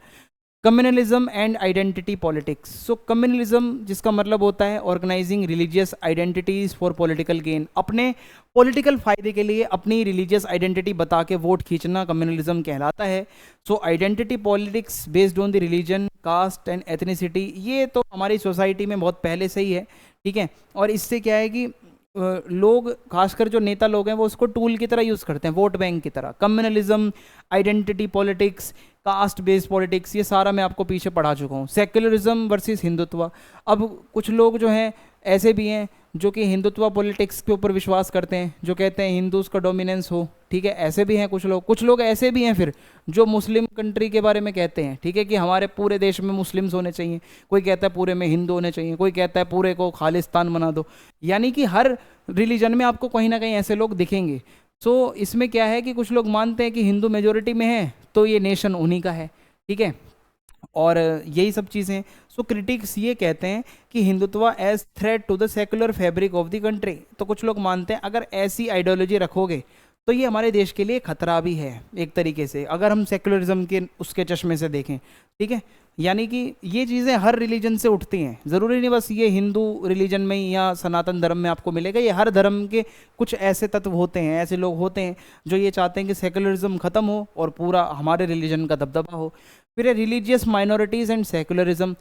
Communalism and identity politics. So communalism जिसका मतलब होता है organising religious identities for political gain, अपने पॉलिटिकल फायदे के लिए अपनी रिलीजियस आइडेंटिटी बता के वोट खींचना कम्युनलिज्म कहलाता है। So identity politics based on the religion, caste and ethnicity, ये तो हमारी सोसाइटी में बहुत पहले से ही है, ठीक है। और इससे क्या है कि लोग, खासकर जो नेता लोग हैं, वो उसको टूल की तरह यूज़ करते हैं, वोट बैंक की तरह। Communalism, identity politics, caste based politics, ये सारा मैं आपको पीछे पढ़ा चुका हूँ। Secularism versus Hindutva. अब कुछ लोग जो हैं ऐसे भी हैं जो कि हिंदुत्व पॉलिटिक्स के ऊपर विश्वास करते हैं, जो कहते हैं हिंदूज का डोमिनेंस हो, ठीक है, ऐसे भी हैं कुछ लोग ऐसे भी हैं फिर जो मुस्लिम कंट्री के बारे में कहते हैं, ठीक है, कि हमारे पूरे देश में मुस्लिम्स होने चाहिए, कोई कहता है पूरे में हिंदू होने चाहिए, कोई कहता है पूरे को खालिस्तान बना दो। यानी कि हर रिलीजन में आपको कहीं ना कहीं ऐसे लोग दिखेंगे। सो इसमें क्या है कि कुछ लोग मानते हैं कि हिंदू मेजोरिटी में है तो ये नेशन उन्हीं का है, ठीक है, और यही सब चीज़ें। सो क्रिटिक्स ये कहते हैं कि Hindutva as threat to the secular fabric of the country. तो कुछ लोग मानते हैं अगर ऐसी आइडियोलॉजी रखोगे तो ये हमारे देश के लिए खतरा भी है एक तरीके से, अगर हम सेकुलरिज्म के उसके चश्मे से देखें, ठीक है। यानी कि ये चीज़ें हर रिलीजन से उठती हैं, ज़रूरी नहीं बस ये हिंदू रिलीजन में ही या सनातन धर्म में आपको मिलेगा, ये हर धर्म के कुछ ऐसे तत्व होते हैं, ऐसे लोग होते हैं जो ये चाहते हैं कि सेकुलरिज्म ख़त्म हो और पूरा हमारे रिलीजन का दबदबा हो। फिर religious minorities and secularism.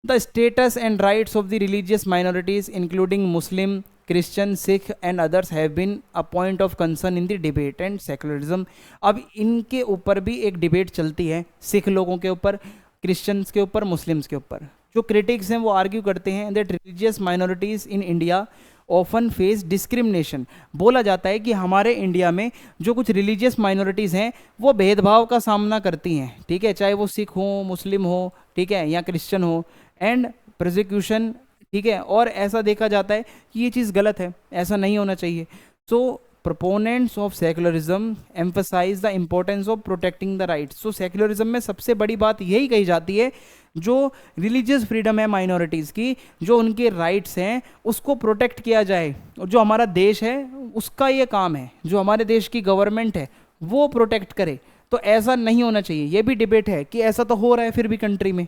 The status and rights of the religious minorities including Muslim, Christian, Sikh and others have been a point of concern in the debate and secularism. अब इनके ऊपर भी एक डिबेट चलती है, सिख लोगों के ऊपर, क्रिश्चियंस के ऊपर, मुस्लिम्स के ऊपर। जो क्रिटिक्स हैं वो आर्ग्यू करते हैं that religious minorities in India often face discrimination. बोला जाता है कि हमारे इंडिया में जो कुछ रिलीजियस माइनॉरिटीज़ हैं वो भेदभाव का सामना करती हैं, ठीक है, चाहे वो सिख हो, मुस्लिम हो, ठीक है, या क्रिश्चियन हो, एंड प्रोसिक्यूशन, ठीक है। और ऐसा देखा जाता है कि ये चीज़ गलत है, ऐसा नहीं होना चाहिए। So proponents of secularism emphasise the importance of protecting the rights. So secularism में सबसे बड़ी बात यही कही जाती है, जो रिलीजियस फ्रीडम है माइनॉरिटीज़ की, जो उनके राइट्स हैं उसको प्रोटेक्ट किया जाए, और जो हमारा देश है उसका ये काम है, जो हमारे देश की गवर्नमेंट है वो प्रोटेक्ट करे। तो ऐसा नहीं होना चाहिए, ये भी डिबेट है कि ऐसा तो हो रहा है फिर भी कंट्री में।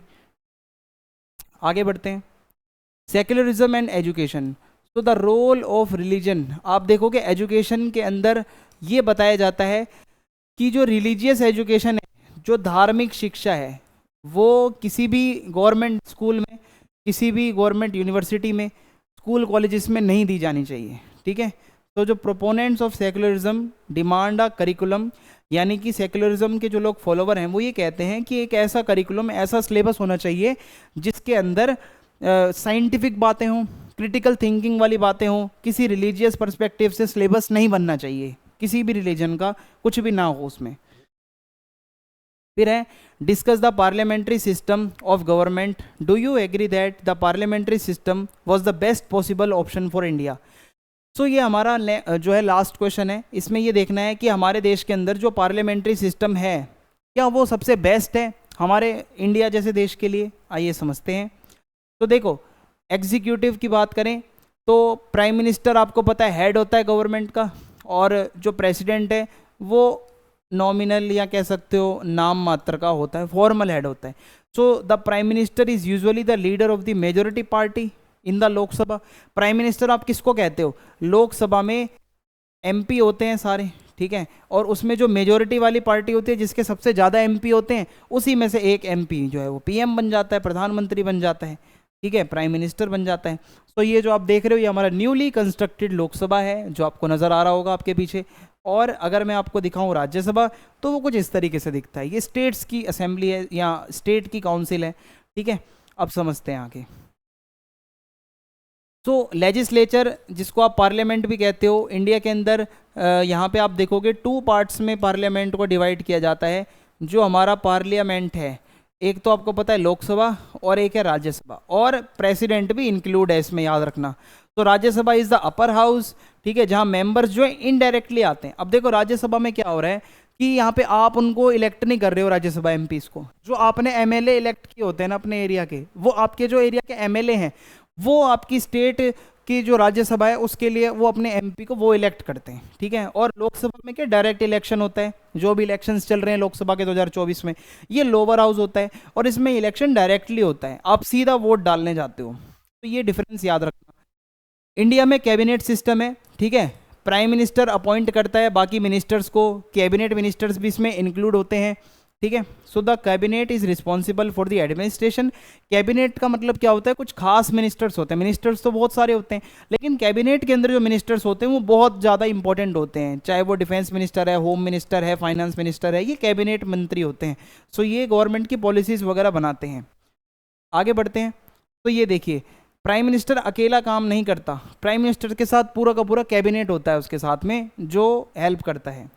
आगे बढ़ते हैं। Secularism and education. तो द रोल ऑफ रिलीजन, आप देखोगे एजुकेशन के अंदर ये बताया जाता है कि जो रिलीजियस एजुकेशन है, जो धार्मिक शिक्षा है, वो किसी भी गवर्नमेंट स्कूल में, किसी भी गवर्नमेंट यूनिवर्सिटी में, स्कूल कॉलेजेस में नहीं दी जानी चाहिए, ठीक है। तो जो proponents of secularism demand a curriculum, यानी कि सेकुलरिज्म के जो लोग फॉलोवर हैं वो ये कहते हैं कि एक ऐसा करिकुलम, ऐसा सिलेबस होना चाहिए जिसके अंदर साइंटिफिक बातें हों, क्रिटिकल थिंकिंग वाली बातें हों, किसी रिलीजियस पर्सपेक्टिव से सिलेबस नहीं बनना चाहिए, किसी भी रिलीजन का कुछ भी ना हो उसमें। फिर है discuss the parliamentary system of government. Do you agree that the parliamentary system was the best possible option for India. So ये हमारा जो है लास्ट क्वेश्चन है, इसमें ये देखना है कि हमारे देश के अंदर जो पार्लियामेंट्री सिस्टम है क्या वो सबसे बेस्ट है हमारे इंडिया जैसे देश के लिए। आइए समझते हैं। तो देखो, एग्जीक्यूटिव की बात करें तो प्राइम मिनिस्टर आपको पता है हेड होता है गवर्नमेंट का, और जो प्रेसिडेंट है वो नॉमिनल या कह सकते हो नाम मात्र का होता है, फॉर्मल हेड होता है। So the prime minister is usually the leader of the majority party in the Lok Sabha. Prime minister आप किसको कहते हो, लोकसभा में एमपी होते हैं सारे, ठीक है, और उसमें जो मेजोरिटी वाली पार्टी होती है जिसके सबसे ज़्यादा एमपी होते हैं, उसी में से एक एमपी जो है वो पीएम बन जाता है, प्रधानमंत्री बन जाता है, ठीक है, प्राइम मिनिस्टर बन जाता है। तो ये जो आप देख रहे हो ये हमारा न्यूली कंस्ट्रक्टेड लोकसभा है जो आपको नज़र आ रहा होगा आपके पीछे। और अगर मैं आपको दिखाऊं राज्यसभा तो वो कुछ इस तरीके से दिखता है। ये स्टेट्स की असेंबली है या स्टेट की काउंसिल है, ठीक है। अब समझते हैं आगे। तो लेजिस्लेचर जिसको आप पार्लियामेंट भी कहते हो, इंडिया के अंदर यहाँ पे आप देखोगे 2 पार्ट्स में पार्लियामेंट को डिवाइड किया जाता है। जो हमारा पार्लियामेंट है, एक तो आपको पता है लोकसभा और एक है राज्यसभा, और प्रेसिडेंट भी इंक्लूड है इसमें, याद रखना। तो Rajya Sabha is the upper house, ठीक है, जहाँ मेंबर्स जो है इनडायरेक्टली आते हैं। अब देखो राज्यसभा में क्या हो रहा है कि यहाँ पे आप उनको इलेक्ट नहीं कर रहे हो, राज्यसभा एमपीज को, जो आपने एमएलए इलेक्ट किए होते हैं ना अपने एरिया के, वो आपके जो एरिया के एमएलए हैं वो आपकी स्टेट कि जो राज्यसभा है उसके लिए वो अपने एमपी को वो इलेक्ट करते हैं, ठीक है। और लोकसभा में क्या डायरेक्ट इलेक्शन होता है, जो भी इलेक्शंस चल रहे हैं लोकसभा के 2024 में, ये लोअर हाउस होता है और इसमें इलेक्शन डायरेक्टली होता है, आप सीधा वोट डालने जाते हो। तो ये डिफरेंस याद रखना। इंडिया में कैबिनेट सिस्टम है, ठीक है। प्राइम मिनिस्टर अपॉइंट करता है बाकी मिनिस्टर्स को, कैबिनेट मिनिस्टर्स भी इसमें इंक्लूड होते हैं, ठीक है। So the cabinet is responsible for the administration. Cabinet का मतलब क्या होता है, कुछ खास मिनिस्टर्स होते हैं, मिनिस्टर्स तो बहुत सारे होते हैं लेकिन कैबिनेट के अंदर जो मिनिस्टर्स होते हैं वो बहुत ज़्यादा इंपॉर्टेंट होते हैं, चाहे वो डिफेंस मिनिस्टर है, होम मिनिस्टर है, फाइनेंस मिनिस्टर है, ये कैबिनेट मंत्री होते हैं। सो ये गवर्नमेंट की पॉलिसीज़ वगैरह बनाते हैं। आगे बढ़ते हैं तो ये देखिए, प्राइम मिनिस्टर अकेला काम नहीं करता, प्राइम मिनिस्टर के साथ पूरा का पूरा कैबिनेट होता है उसके साथ में जो हेल्प करता है।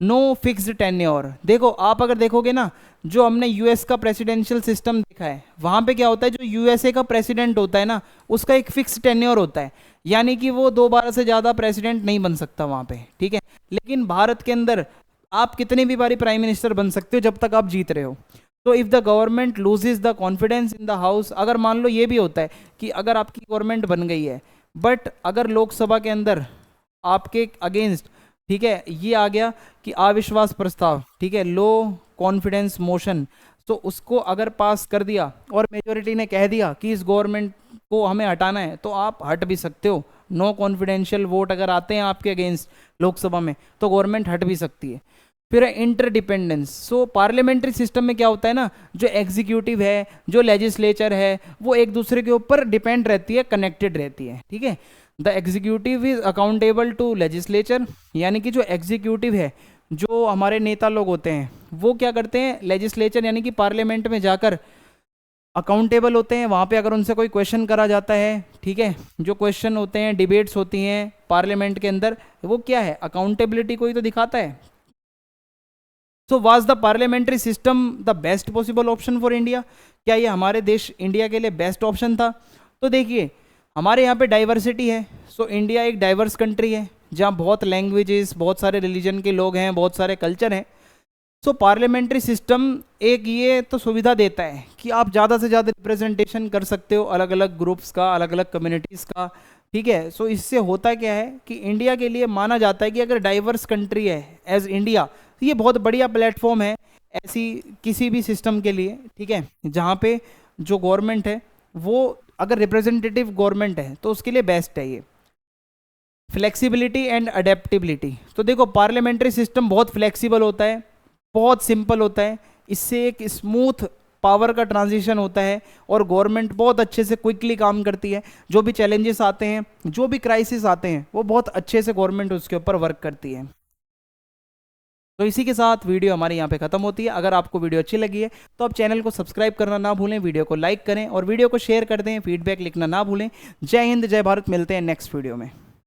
No fixed tenure. देखो आप अगर देखोगे ना, जो हमने यूएस का प्रेसिडेंशियल सिस्टम देखा है वहाँ पे क्या होता है, जो यूएसए का प्रेसिडेंट होता है ना उसका एक फिक्स टेन्योर होता है, यानी कि वो दोबारा से ज़्यादा प्रेसिडेंट नहीं बन सकता वहाँ पे, ठीक है। लेकिन भारत के अंदर आप कितनी भी बारी प्राइम मिनिस्टर बन सकते हो जब तक आप जीत रहे हो। तो if the government loses the confidence in the house, अगर मान लो ये भी होता है कि अगर आपकी गवर्नमेंट बन गई है बट अगर लोकसभा के अंदर आपके अगेंस्ट, ठीक है, ये आ गया कि अविश्वास प्रस्ताव, ठीक है, लो कॉन्फिडेंस मोशन, तो उसको अगर पास कर दिया और मेजोरिटी ने कह दिया कि इस गवर्नमेंट को हमें हटाना है, तो आप हट भी सकते हो। नो कॉन्फिडेंशियल वोट अगर आते हैं आपके अगेंस्ट लोकसभा में तो गवर्नमेंट हट भी सकती है। फिर इंटरडिपेंडेंस। सो पार्लियामेंट्री सिस्टम में क्या होता है ना, जो एग्जीक्यूटिव है, जो लेजिस्लेचर है, वो एक दूसरे के ऊपर डिपेंड रहती है, कनेक्टेड रहती है, ठीक है। The executive is accountable to legislature, यानी कि जो एग्जीक्यूटिव है, जो हमारे नेता लोग होते हैं वो क्या करते हैं, लेजिस्लेचर यानी कि पार्लियामेंट में जाकर अकाउंटेबल होते हैं। वहाँ पे अगर उनसे कोई क्वेश्चन करा जाता है, ठीक है, जो क्वेश्चन होते हैं, डिबेट्स होती हैं पार्लियामेंट के अंदर, वो क्या है, अकाउंटेबिलिटी को ही तो दिखाता है। So was the parliamentary system the best possible option for India, क्या ये हमारे देश इंडिया के लिए बेस्ट ऑप्शन था? तो देखिए हमारे यहाँ पे डाइवर्सिटी है, सो इंडिया एक डाइवर्स कंट्री है जहाँ बहुत लैंग्वेजेस, बहुत सारे रिलीजन के लोग हैं, बहुत सारे कल्चर हैं। सो पार्लियामेंट्री सिस्टम एक ये तो सुविधा देता है कि आप ज़्यादा से ज़्यादा रिप्रेजेंटेशन कर सकते हो अलग अलग ग्रुप्स का, अलग अलग कम्युनिटीज़ का, ठीक है। सो इससे होता क्या है कि इंडिया के लिए माना जाता है कि अगर डाइवर्स कंट्री है एज इंडिया, तो ये बहुत बढ़िया प्लेटफॉर्म है ऐसी किसी भी सिस्टम के लिए, ठीक है, जहाँ पे जो गवर्नमेंट है वो अगर रिप्रेजेंटेटिव गवर्नमेंट है तो उसके लिए बेस्ट है ये। Flexibility and adaptability. तो देखो पार्लियामेंट्री सिस्टम बहुत फ्लेक्सिबल होता है, बहुत सिंपल होता है, इससे एक स्मूथ पावर का ट्रांजिशन होता है और गवर्नमेंट बहुत अच्छे से क्विकली काम करती है। जो भी चैलेंजेस आते हैं, जो भी क्राइसिस आते हैं, वो बहुत अच्छे से गवर्नमेंट उसके ऊपर वर्क करती है। तो इसी के साथ वीडियो हमारे यहाँ पे खत्म होती है। अगर आपको वीडियो अच्छी लगी है तो आप चैनल को सब्सक्राइब करना ना भूलें, वीडियो को लाइक करें और वीडियो को शेयर कर दें, फीडबैक लिखना ना भूलें। जय हिंद, जय भारत, मिलते हैं नेक्स्ट वीडियो में।